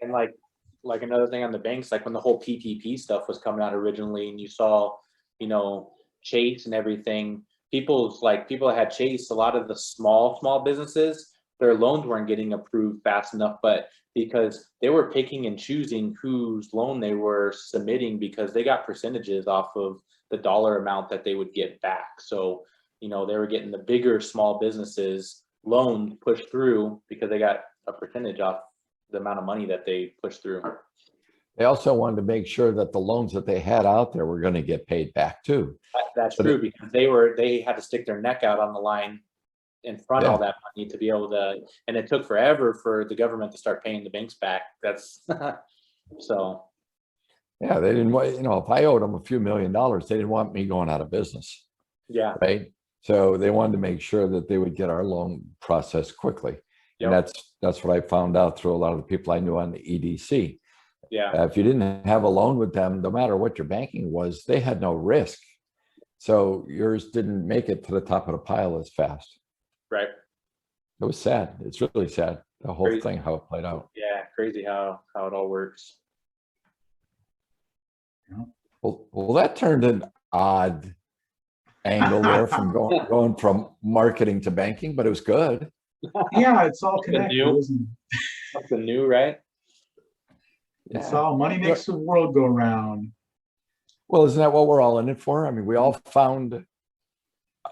Speaker 5: And like another thing on the banks, like when the whole PPP stuff was coming out originally, and you saw Chase and everything, people that had Chase, a lot of the small businesses, their loans weren't getting approved fast enough, but because they were picking and choosing whose loan they were submitting, because they got percentages off of the dollar amount that they would get back. So they were getting the bigger small businesses loan pushed through because they got a percentage off the amount of money that they pushed through.
Speaker 2: They also wanted to make sure that the loans that they had out there were going to get paid back too.
Speaker 5: That's
Speaker 2: But
Speaker 5: true, because they had to stick their neck out on the line and front all that money to be able to, and it took forever for the government to start paying the banks back. That's so.
Speaker 2: Yeah, they didn't want, if I owed them a few $1 million, they didn't want me going out of business.
Speaker 5: Yeah.
Speaker 2: Right. So they wanted to make sure that they would get our loan processed quickly.
Speaker 5: Yep.
Speaker 2: And that's what I found out through a lot of the people I knew on the EDC.
Speaker 5: Yeah.
Speaker 2: If you didn't have a loan with them, no matter what your banking was, they had no risk. So yours didn't make it to the top of the pile as fast.
Speaker 5: Right.
Speaker 2: It was sad. It's really sad, the whole
Speaker 5: Crazy.
Speaker 2: thing, how it played out.
Speaker 5: Yeah. Crazy how it all works.
Speaker 2: Well, that turned an odd angle there from going from marketing to banking, but it was good.
Speaker 1: Yeah, it's all
Speaker 5: Something
Speaker 1: connected,
Speaker 5: new.
Speaker 1: isn't it?
Speaker 5: Something new, right?
Speaker 1: It's all money makes the world go round.
Speaker 2: Well, isn't that what we're all in it for? I mean, we all found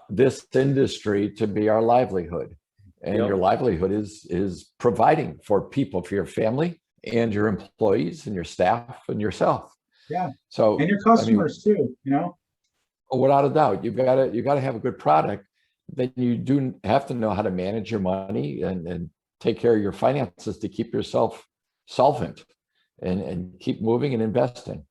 Speaker 2: this industry to be our livelihood, and
Speaker 5: Yep.
Speaker 2: your livelihood is providing for people, for your family and your employees and your staff and yourself.
Speaker 1: Yeah.
Speaker 2: So,
Speaker 1: And your customers too,
Speaker 2: without a doubt, you got to have a good product. Then you do have to know how to manage your money and take care of your finances to keep yourself solvent and keep moving and investing.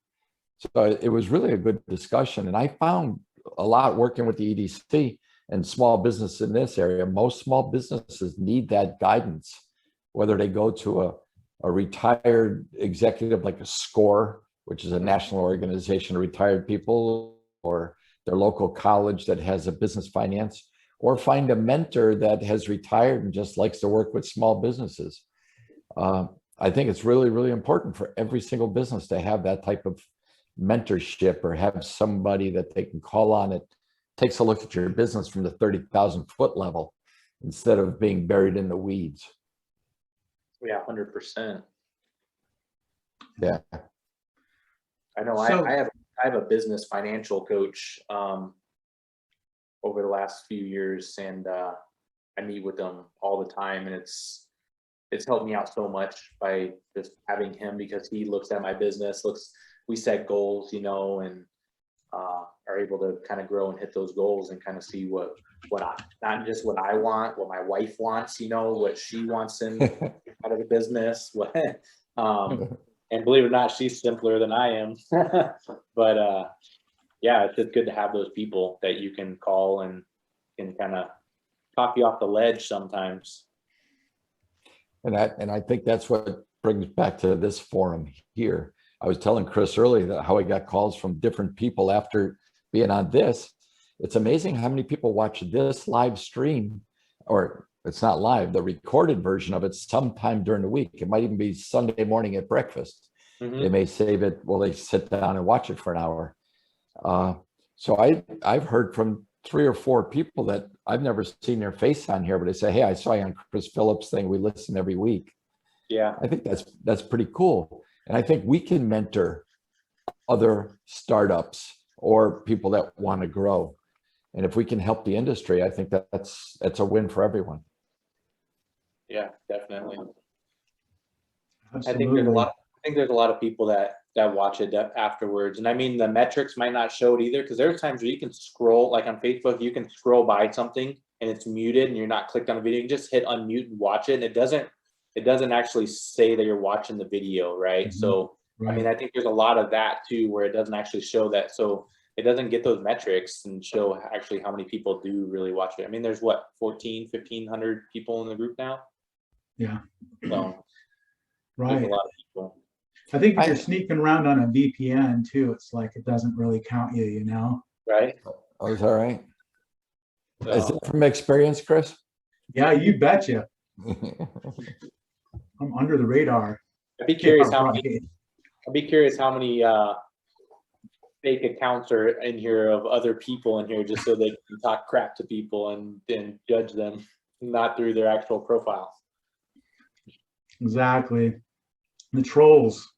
Speaker 2: So it was really a good discussion. And I found a lot working with the EDC and small business in this area. Most small businesses need that guidance, whether they go to a retired executive like a SCORE, which is a national organization of retired people, or their local college that has a business finance, or find a mentor that has retired and just likes to work with small businesses. I think it's really, really important for every single business to have that type of mentorship, or have somebody that they can call on that takes a look at your business from the 30,000 foot level instead of being buried in the weeds.
Speaker 5: Yeah, 100%.
Speaker 2: Yeah.
Speaker 5: I know.
Speaker 1: So-
Speaker 5: I have a business financial coach over the last few years, and I meet with them all the time, and it's helped me out so much by just having him, because he looks at my business, we set goals, and are able to kind of grow and hit those goals and kind of see what not just what I want, what my wife wants, what she wants out of the business, and believe it or not, she's simpler than I am. But yeah, it's just good to have those people that you can call and can kind of talk you off the ledge sometimes.
Speaker 2: And I think that's what brings back to this forum here. I was telling Chris earlier that how I got calls from different people after being on this. It's amazing how many people watch this live stream, or it's not live, the recorded version of it sometime during the week. It might even be Sunday morning at breakfast.
Speaker 5: Mhm.
Speaker 2: They may save it, they sit down and watch it for an hour. So I've heard from 3 or 4 people that I've never seen their face on here, but they say, hey, I saw you on Chris Phillips' thing. We listen every week.
Speaker 5: Yeah.
Speaker 2: I think that's pretty cool. And I think we can mentor other startups or people that want to grow. And if we can help the industry, I think that's a win for everyone.
Speaker 5: Yeah, definitely. I
Speaker 1: Absolutely.
Speaker 5: think there's a lot of people that watch it afterwards. And I mean, the metrics might not show it either, because there are times where you can scroll, like on Facebook, you can scroll by something and it's muted and you're not clicked on the video. You just hit unmute and watch it, and it doesn't actually say that you're watching the video, right?
Speaker 1: Mhm.
Speaker 5: So
Speaker 1: Right.
Speaker 5: I mean, I think there's a lot of that too, where it doesn't actually show that. So it doesn't get those metrics and show actually how many people do really watch it. I mean, there's what, 1,500 people in the group now?
Speaker 1: Yeah.
Speaker 5: So there's
Speaker 1: Right.
Speaker 5: a lot of people.
Speaker 1: I think if you're sneaking around on a VPN too, it's like it doesn't really count you,
Speaker 5: Right?
Speaker 2: Oh, is that right? Is
Speaker 5: So,
Speaker 2: it from experience, Chris?
Speaker 1: Yeah, you betcha. I'm under the radar.
Speaker 5: I'd be curious how
Speaker 1: Right.
Speaker 5: many fake accounts are in here of other people in here, just so they can talk crap to people and judge them, not through their actual profile.
Speaker 1: Exactly. The trolls.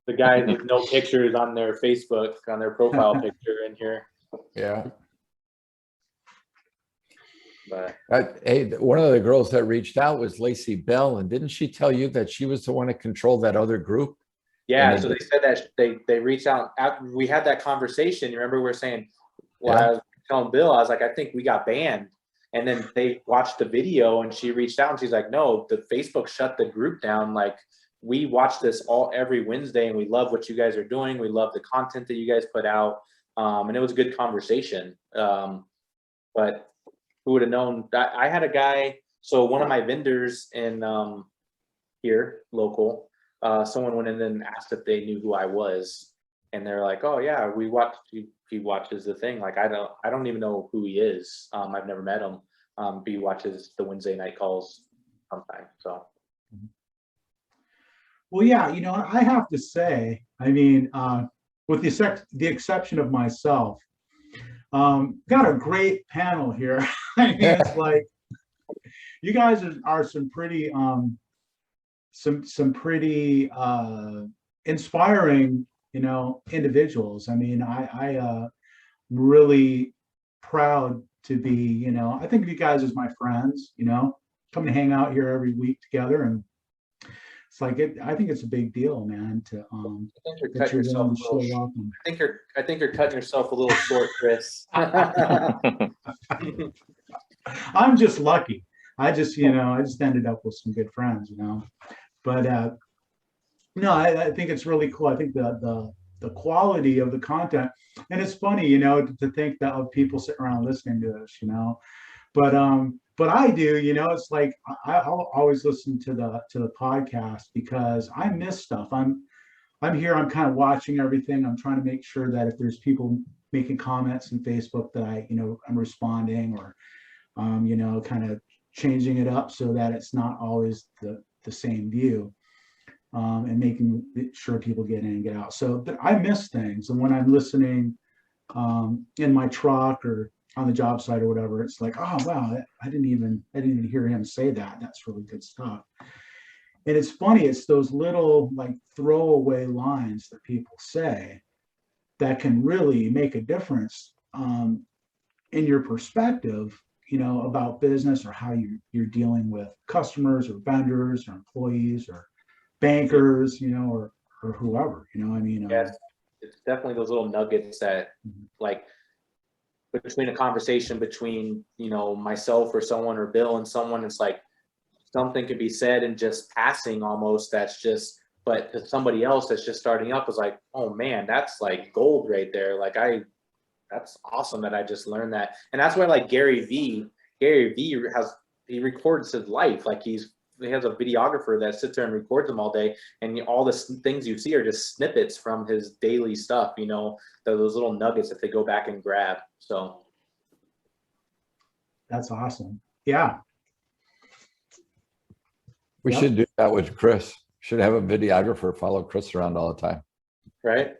Speaker 5: The guys with no pictures on their Facebook, on their profile picture in here.
Speaker 2: Yeah.
Speaker 5: But
Speaker 2: Hey, one of the girls that reached out was Lacey Bell, and didn't she tell you that she was the one that controlled that other group?
Speaker 5: yeah,
Speaker 2: And
Speaker 5: so they said that they reached out after we had that conversation. You remember we were saying, well,
Speaker 2: Yeah.
Speaker 5: I was telling Bill, I was like, I think we got banned. And then they watched the video and she reached out and she's like, no, the Facebook shut the group down. Like, we watch this every Wednesday and we love what you guys are doing. We love the content that you guys put out. And it was a good conversation. But who would have known that I had a guy, so one of my vendors in here, local, someone went in and asked if they knew who I was. And they're like, oh yeah, we watched, he watches the thing. Like, I don't even know who he is. I've never met him. But he watches the Wednesday night calls sometime. So
Speaker 1: Well, yeah, I have to say, I mean, with the exception of myself, got a great panel here. I mean, it's like you guys are some pretty some pretty inspiring, individuals. I mean, I really proud to be, I think of you guys as my friends, come to hang out here every week together, and it's like I think it's a big deal, man, to
Speaker 5: I think you're
Speaker 1: that
Speaker 5: cutting
Speaker 1: you're
Speaker 5: yourself
Speaker 1: willing
Speaker 5: a
Speaker 1: to show
Speaker 5: little.
Speaker 1: up. And
Speaker 5: I think you're cutting yourself a little short, Chris.
Speaker 1: I'm just lucky. I just ended up with some good friends, But no, I think it's really cool. I think the quality of the content, and it's funny, to think that of people sitting around listening to this, but I do, it's like I'll always listen to the podcast because I miss stuff. I'm here, I'm kind of watching everything. I'm trying to make sure that if there's people making comments in Facebook that I'm responding, or kind of changing it up so that it's not always the same view, and making sure people get in and get out. So I miss things. And when I'm listening in my truck or on the job site or whatever, it's like, oh, wow, I didn't even hear him say that. That's really good stuff. And it's funny, it's those little like throwaway lines that people say that can really make a difference in your perspective, about business, or how you're dealing with customers or vendors or employees or bankers, or whoever, I mean.
Speaker 5: Yes, it's definitely those little nuggets that, like, between a conversation between, myself or someone, or Bill and someone, it's like something could be said in just passing almost, that's just, but to somebody else that's just starting up is like, oh man, that's like gold right there. Like, that's awesome that I just learned that. And that's why, like, Gary V he records his life. Like, he has a videographer that sits there and records him all day, and all the things you see are just snippets from his daily stuff, those little nuggets that they go back and grab. So
Speaker 1: That's awesome. Yeah.
Speaker 2: We
Speaker 1: Yep.
Speaker 2: should do that with Chris. Should have a videographer follow Chris around all the time.
Speaker 5: right.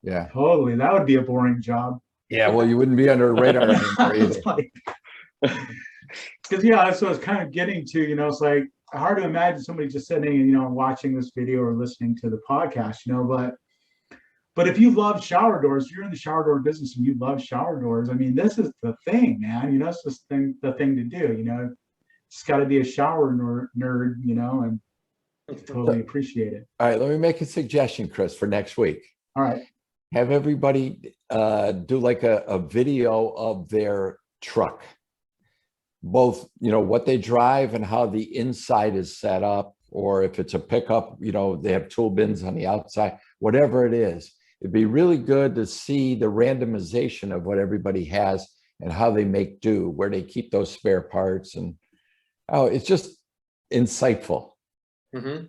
Speaker 2: Yeah.
Speaker 1: Totally. That would be a boring job.
Speaker 2: Yeah. Well, you wouldn't be under the radar anymore either.
Speaker 1: Because that's what I was kind of getting to, it's like hard to imagine somebody just sitting and, watching this video or listening to the podcast, but if you love shower doors, you're in the shower door business and you love shower doors. I mean, this is the thing, man, it's just the thing to do, it's got to be a shower nerd, and totally appreciate it.
Speaker 2: All right. Let me make a suggestion, Chris, for next week.
Speaker 1: All right.
Speaker 2: Have everybody do like a video of their truck, both, what they drive and how the inside is set up, or if it's a pickup, they have tool bins on the outside, whatever it is. It'd be really good to see the randomization of what everybody has and how they make do, where they keep those spare parts. And it's just insightful.
Speaker 5: Mm-hmm.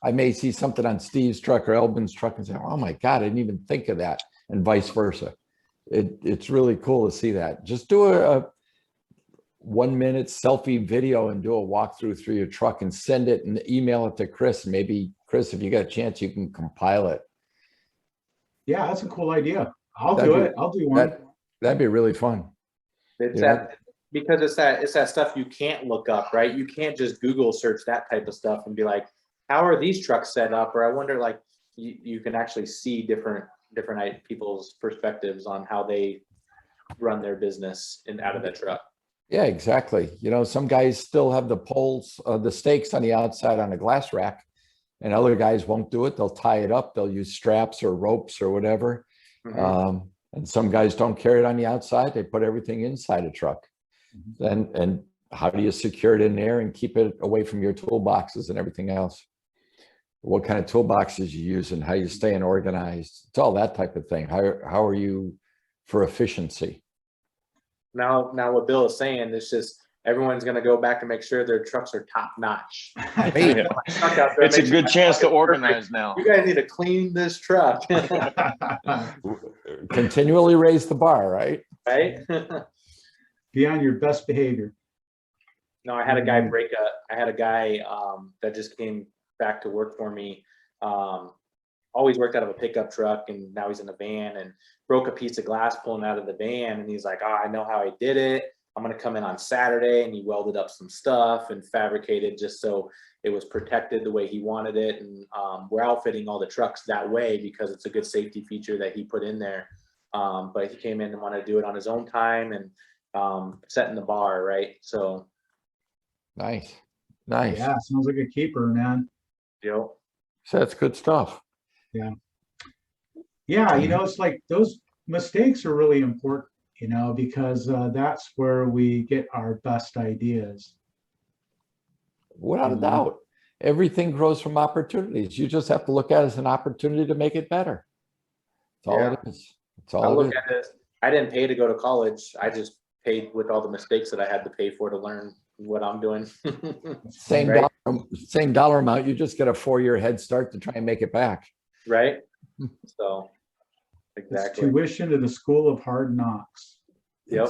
Speaker 2: I may see something on Steve's truck or Elvin's truck and say, oh my God, I didn't even think of that, and vice versa. It's really cool to see that. Just do a 1 minute selfie video and do a walkthrough through your truck and send it and email it to Chris. And maybe, Chris, if you got a chance, you can compile it.
Speaker 1: Yeah, that's a cool idea. I'll do it. I'll do one.
Speaker 2: That'd be really fun.
Speaker 5: It's that, because it's that stuff you can't look up, right? You can't just Google search that type of stuff and be like, how are these trucks set up? Or I wonder, like, you can actually see different people's perspectives on how they run their business and out of that truck.
Speaker 2: Yeah, exactly. You know, some guys still have the poles, the stakes on the outside on a glass rack, and other guys won't do it. They'll tie it up. They'll use straps or ropes or whatever. And some guys don't carry it on the outside. They put everything inside a truck. And how do you secure it in there and keep it away from your toolboxes and everything else? What kind of toolboxes you use and how you staying organized? It's all that type of thing. How are you for efficiency?
Speaker 5: Now what Bill is saying is just everyone's going to go back and make sure their trucks are top notch.
Speaker 6: It's a good chance to organize now.
Speaker 5: You guys need to clean this truck.
Speaker 2: Continually raise the bar, right?
Speaker 5: Right?
Speaker 1: Be on your best behavior.
Speaker 5: No, I had a guy that just came back to work for me. Always worked out of a pickup truck, and now he's in a van and broke a piece of glass pulling out of the van. And he's like, I know how I did it. I'm going to come in on Saturday. And he welded up some stuff and fabricated just so it was protected the way he wanted it. And we're outfitting all the trucks that way because it's a good safety feature that he put in there. But he came in and wanted to do it on his own time and setting the bar, right? So
Speaker 2: Nice.
Speaker 1: Yeah, sounds like a keeper, man.
Speaker 5: So
Speaker 2: that's good stuff.
Speaker 1: Yeah, you know, it's like those mistakes are really important, you know, because that's where we get our best ideas.
Speaker 2: Without a doubt. Everything grows from opportunities. You just have to look at it as an opportunity to make it better. That's all it is. That's all
Speaker 5: I
Speaker 2: it
Speaker 5: look
Speaker 2: is.
Speaker 5: at it, I didn't pay to go to college. I just paid with all the mistakes that I had to pay for to learn what I'm doing.
Speaker 2: Same
Speaker 5: Right.
Speaker 2: same dollar amount. You just get a 4-year head start to try and make it back.
Speaker 5: Right? So
Speaker 1: It's
Speaker 5: exactly.
Speaker 1: tuition to the school of hard knocks.
Speaker 5: Yep.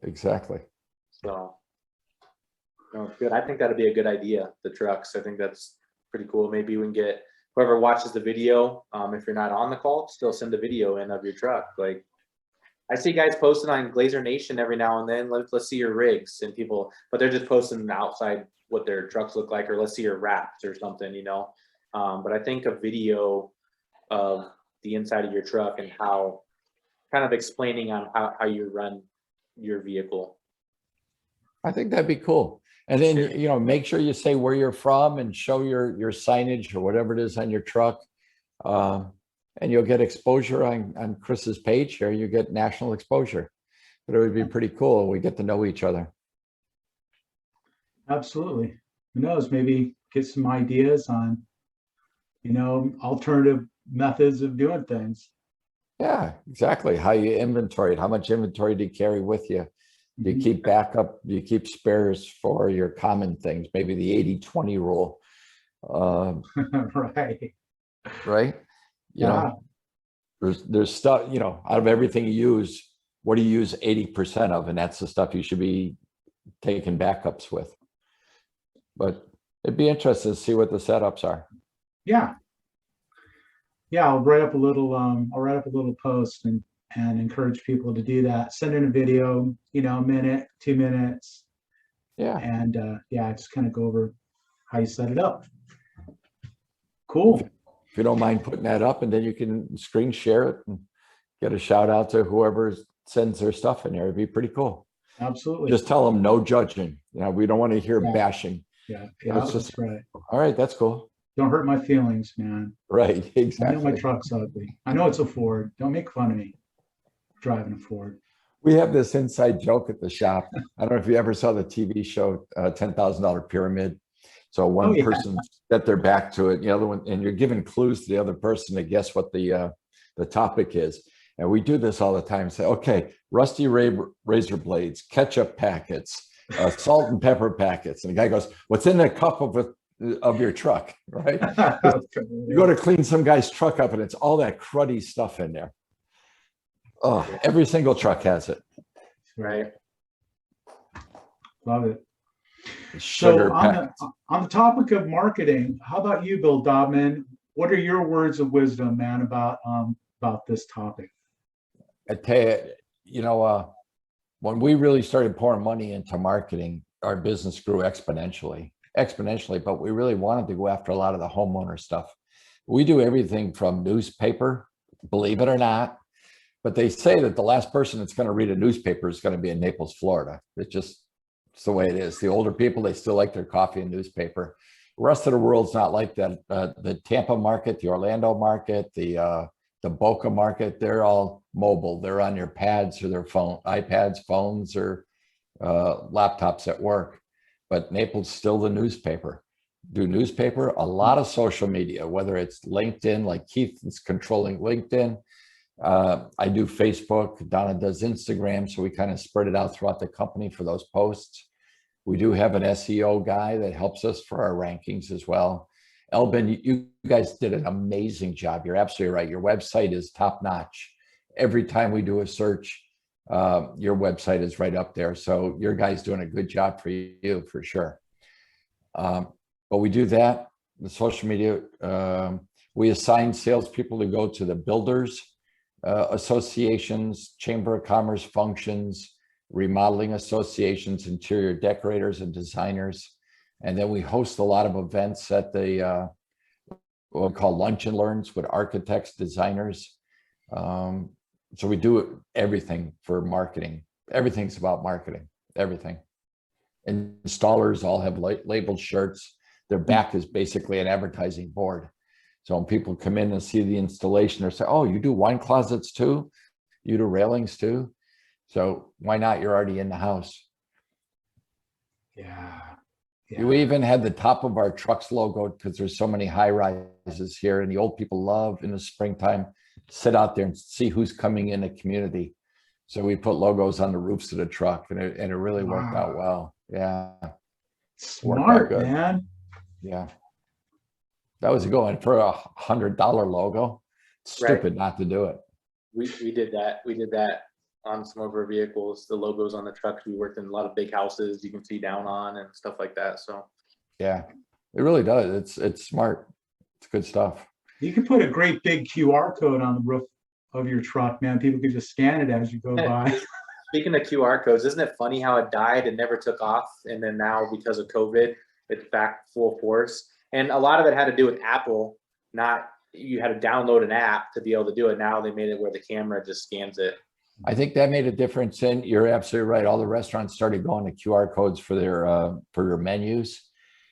Speaker 2: Exactly.
Speaker 5: So no, it's good. I think that'd be a good idea, the trucks. I think that's pretty cool. Maybe we can get whoever watches the video, if you're not on the call, still send a video in of your truck. Like I see guys posting on Glazer Nation every now and then. Let's see your rigs and people, but they're just posting outside what their trucks look like, or let's see your wraps or something, you know. But I think a video of the inside of your truck and how kind of explaining on how you run your vehicle.
Speaker 2: I think that'd be cool. And then, you know, make sure you say where you're from and show your signage or whatever it is on your truck. And you'll get exposure on Chris's page here. You get national exposure. But it would be pretty cool. We get to know each other.
Speaker 1: Absolutely. Who knows? Maybe get some ideas on, you know, alternative methods of doing things.
Speaker 2: Yeah, exactly. How you inventory it. How much inventory do you carry with you? Do you keep backup? Do you keep spares for your common things? Maybe the 80-20 rule.
Speaker 1: Right.
Speaker 2: Right? You know, there's stuff, you know, out of everything you use, what do you use 80% of? And that's the stuff you should be taking backups with. But it'd be interesting to see what the setups are.
Speaker 1: Yeah. I'll write up a little post and encourage people to do that. Send in a video, you know, a minute, 2 minutes.
Speaker 2: Yeah.
Speaker 1: And just kind of go over how you set it up. Cool.
Speaker 2: If you don't mind putting that up, and then you can screen share it and get a shout out to whoever sends their stuff in there. It'd be pretty cool.
Speaker 1: Absolutely.
Speaker 2: Just tell them no judging. You know, we don't want to hear bashing.
Speaker 1: Yeah,
Speaker 2: It's
Speaker 1: that's
Speaker 2: just,
Speaker 1: right.
Speaker 2: all right, that's cool.
Speaker 1: Don't hurt my feelings, man.
Speaker 2: Right,
Speaker 1: I
Speaker 2: exactly.
Speaker 1: know my truck's ugly. I know it's a Ford. Don't make fun of me driving a Ford.
Speaker 2: We have this inside joke at the shop. I don't know if you ever saw the TV show, $10,000 Pyramid. So one person set their back to it, the other one, and you're giving clues to the other person to guess what the topic is. And we do this all the time. Say, okay, rusty razor blades, ketchup packets, salt and pepper packets. And the guy goes, "What's in the cup of your truck?" Right? You go to clean some guy's truck up, and it's all that cruddy stuff in there. Oh, every single truck has it.
Speaker 5: Right.
Speaker 1: Love it.
Speaker 2: Sugar
Speaker 1: so on the topic of marketing, how about you, Bill Dobman? What are your words of wisdom, man, about this topic?
Speaker 2: I tell you, when we really started pouring money into marketing, our business grew exponentially, but we really wanted to go after a lot of the homeowner stuff. We do everything from newspaper, believe it or not, But they say that the last person that's going to read a newspaper is going to be in Naples, Florida. It's the way it is. The older people, they still like their coffee and newspaper. The rest of the world's not like that. The Tampa market, the Orlando market, the Boca market, they're all mobile. They're on your pads or their iPads, phones, or laptops at work. But Naples still the newspaper. Do newspaper, a lot of social media, whether it's LinkedIn, like Keith is controlling LinkedIn. I do Facebook, Donna does Instagram, so we kind of spread it out throughout the company for those posts. We do have an SEO guy that helps us for our rankings as well. Elbin, you guys did an amazing job. You're absolutely right. Your website is top notch. Every time we do a search, your website is right up there. So your guys doing a good job for you, for sure. But we do that, the social media. We assign salespeople to go to the builders associations, chamber of commerce functions, remodeling associations, interior decorators and designers. And then we host a lot of events at the what we call lunch and learns with architects, designers. So we do everything for marketing. Everything's about marketing, everything. And installers all have labeled shirts. Their back is basically an advertising board. So when people come in and see the installation, they say, oh, you do wine closets too? You do railings too? So why not? You're already in the house.
Speaker 1: Yeah.
Speaker 2: We even had the top of our trucks logo because there's so many high rises here, and the old people love in the springtime, sit out there and see who's coming in the community. So we put logos on the roofs of the truck, and it really worked out well. Yeah.
Speaker 1: Smart, man.
Speaker 2: Yeah. That was going for $100 logo. Stupid not to do it.
Speaker 5: We did that. We did that on some of our vehicles, the logos on the trucks. We worked in a lot of big houses you can see down on and stuff like that. So
Speaker 2: yeah, it really does. It's smart. It's good stuff.
Speaker 1: You can put a great big QR code on the roof of your truck, man. People can just scan it as you go by.
Speaker 5: Speaking of QR codes, isn't it funny how it died and never took off? And then now because of COVID, it's back full force. And a lot of it had to do with Apple, not you had to download an app to be able to do it. Now they made it where the camera just scans it.
Speaker 2: I think that made a difference. And you're absolutely right. All the restaurants started going to QR codes for their menus.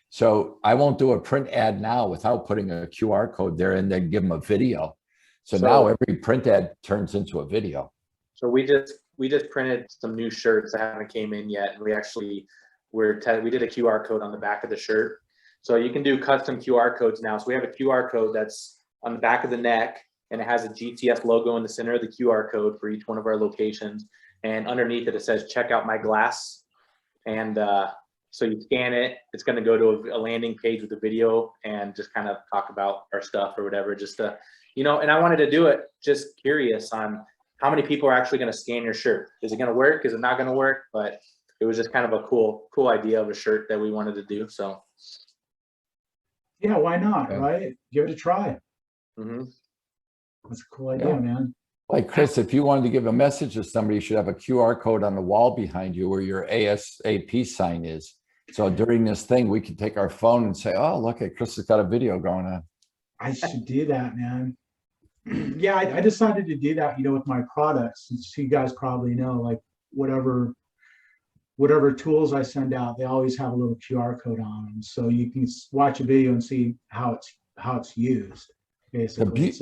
Speaker 2: So I won't do a print ad now without putting a QR code there and then give them a video. So now every print ad turns into a video.
Speaker 5: So we just printed some new shirts that haven't came in yet. And we actually we did a QR code on the back of the shirt. So you can do custom QR codes now. So we have a QR code that's on the back of the neck, and it has a GTS logo in the center of the QR code for each one of our locations. And underneath it, it says, check out my glass. And so you scan it, it's going to go to a landing page with a video and just kind of talk about our stuff or whatever, just to, and I wanted to do it just curious on how many people are actually going to scan your shirt. Is it going to work? Is it not going to work? But it was just kind of a cool idea of a shirt that we wanted to do. So
Speaker 1: yeah, why not, right? Give it a try.
Speaker 5: Mm-hmm.
Speaker 1: That's a cool idea, man.
Speaker 2: Like Chris, if you wanted to give a message to somebody, you should have a QR code on the wall behind you where your ASAP sign is. So during this thing, we could take our phone and say, oh, look at Chris has got a video going on.
Speaker 1: I should do that, man. Yeah, I decided to do that, with my products. Since you guys probably know, like whatever tools I send out, they always have a little QR code on them. So you can watch a video and see how it's used, basically.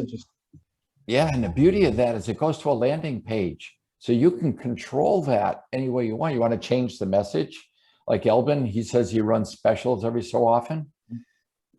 Speaker 2: Yeah, and the beauty of that is it goes to a landing page. So you can control that any way you want. You want to change the message. Like Elbin, he says he runs specials every so often.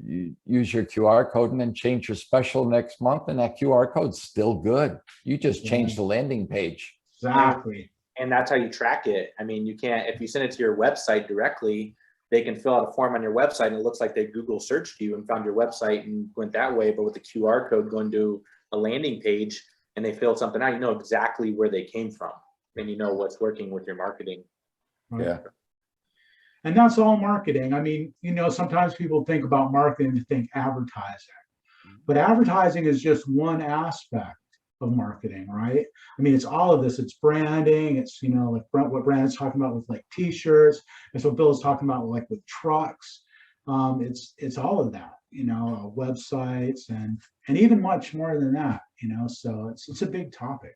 Speaker 2: You use your QR code and then change your special next month, and that QR code's still good. You just change the landing page.
Speaker 1: Exactly.
Speaker 5: And that's how you track it. I mean, you can't, if you send it to your website directly, they can fill out a form on your website and it looks like they Google searched you and found your website and went that way. But with the QR code going to a landing page and they filled something out, you know exactly where they came from and you know what's working with your marketing.
Speaker 1: Right.
Speaker 2: Yeah.
Speaker 1: And that's all marketing. I mean, sometimes people think about marketing to think advertising, but advertising is just one aspect of marketing, right? I mean, it's all of this. It's branding. It's, like what Brandon's talking about with like t-shirts. It's what Bill's talking about like with trucks. It's all of that, websites and even much more than that, so it's a big topic.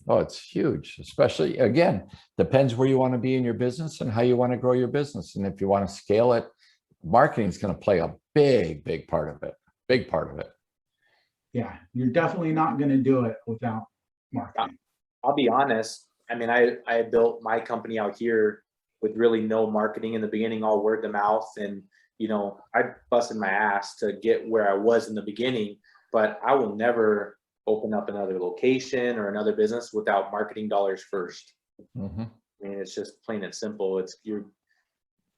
Speaker 2: Oh, it's huge, especially again, depends where you want to be in your business and how you want to grow your business. And if you want to scale it, marketing is going to play a big part of it. Big part of it.
Speaker 1: Yeah, you're definitely not going to do it without marketing.
Speaker 5: I'll be honest. I mean, I built my company out here with really no marketing in the beginning, all word of mouth. And, you know, I busted my ass to get where I was in the beginning, but I will never open up another location or another business without marketing dollars first.
Speaker 2: Mhm.
Speaker 5: I mean, it's just plain and simple. It's your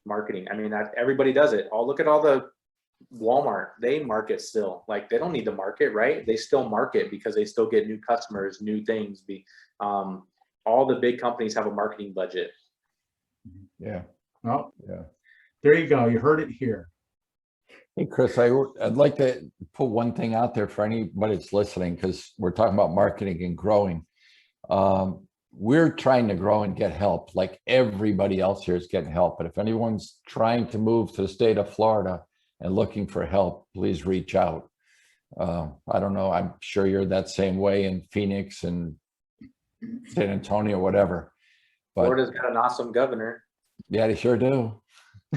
Speaker 5: marketing. I mean, everybody does it. Look at all the Walmart. They market still. Like, they don't need to market, right? They still market because they still get new customers, new things. All the big companies have a marketing budget.
Speaker 2: Yeah.
Speaker 1: Well,
Speaker 2: Yeah.
Speaker 1: there you go. You heard it here.
Speaker 2: Hey, Chris, I'd like to put one thing out there for anybody that's listening, because we're talking about marketing and growing. We're trying to grow and get help, like everybody else here is getting help. But if anyone's trying to move to the state of Florida and looking for help, please reach out. I don't know. I'm sure you're that same way in Phoenix and San Antonio, whatever. But
Speaker 5: Florida's got an awesome governor.
Speaker 2: yeah, they sure do.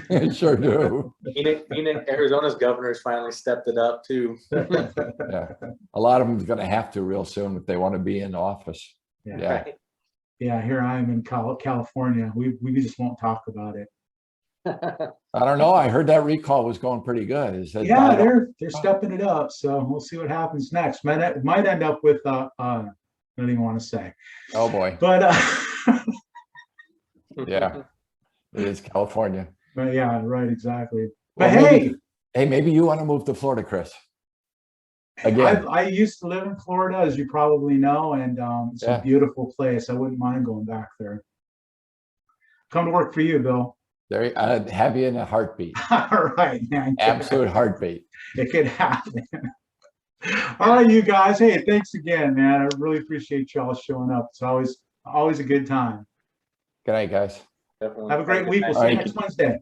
Speaker 2: They sure do.
Speaker 5: Phoenix, Arizona's governor's finally stepped it up too.
Speaker 2: Yeah. A lot of them is going to have to real soon if they want to be in office.
Speaker 1: Yeah.
Speaker 2: Yeah.
Speaker 5: Right.
Speaker 1: Yeah, here I am in California. We just won't talk about it.
Speaker 2: I don't know. I heard that recall was going pretty good. Is that
Speaker 1: Yeah, they're stepping it up. So we'll see what happens next. Might end up with I don't even want to say.
Speaker 2: Oh boy.
Speaker 1: But
Speaker 2: Yeah. It is California.
Speaker 1: but yeah, right, exactly.
Speaker 2: Well,
Speaker 1: But
Speaker 2: maybe you want to move to Florida, Chris. Again.
Speaker 1: I used to live in Florida, as you probably know, and it's
Speaker 2: Yeah.
Speaker 1: a beautiful place. I wouldn't mind going back there. Come to work for you, Bill.
Speaker 2: There, I'd have you in a heartbeat.
Speaker 1: All right, man.
Speaker 2: Absolute heartbeat.
Speaker 1: It could happen. All right, you guys. Hey, thanks again, man. I really appreciate y'all showing up. It's always a good time.
Speaker 2: Good night, guys.
Speaker 5: Definitely.
Speaker 1: Have a great week. We'll see you
Speaker 2: All right.
Speaker 1: next Wednesday.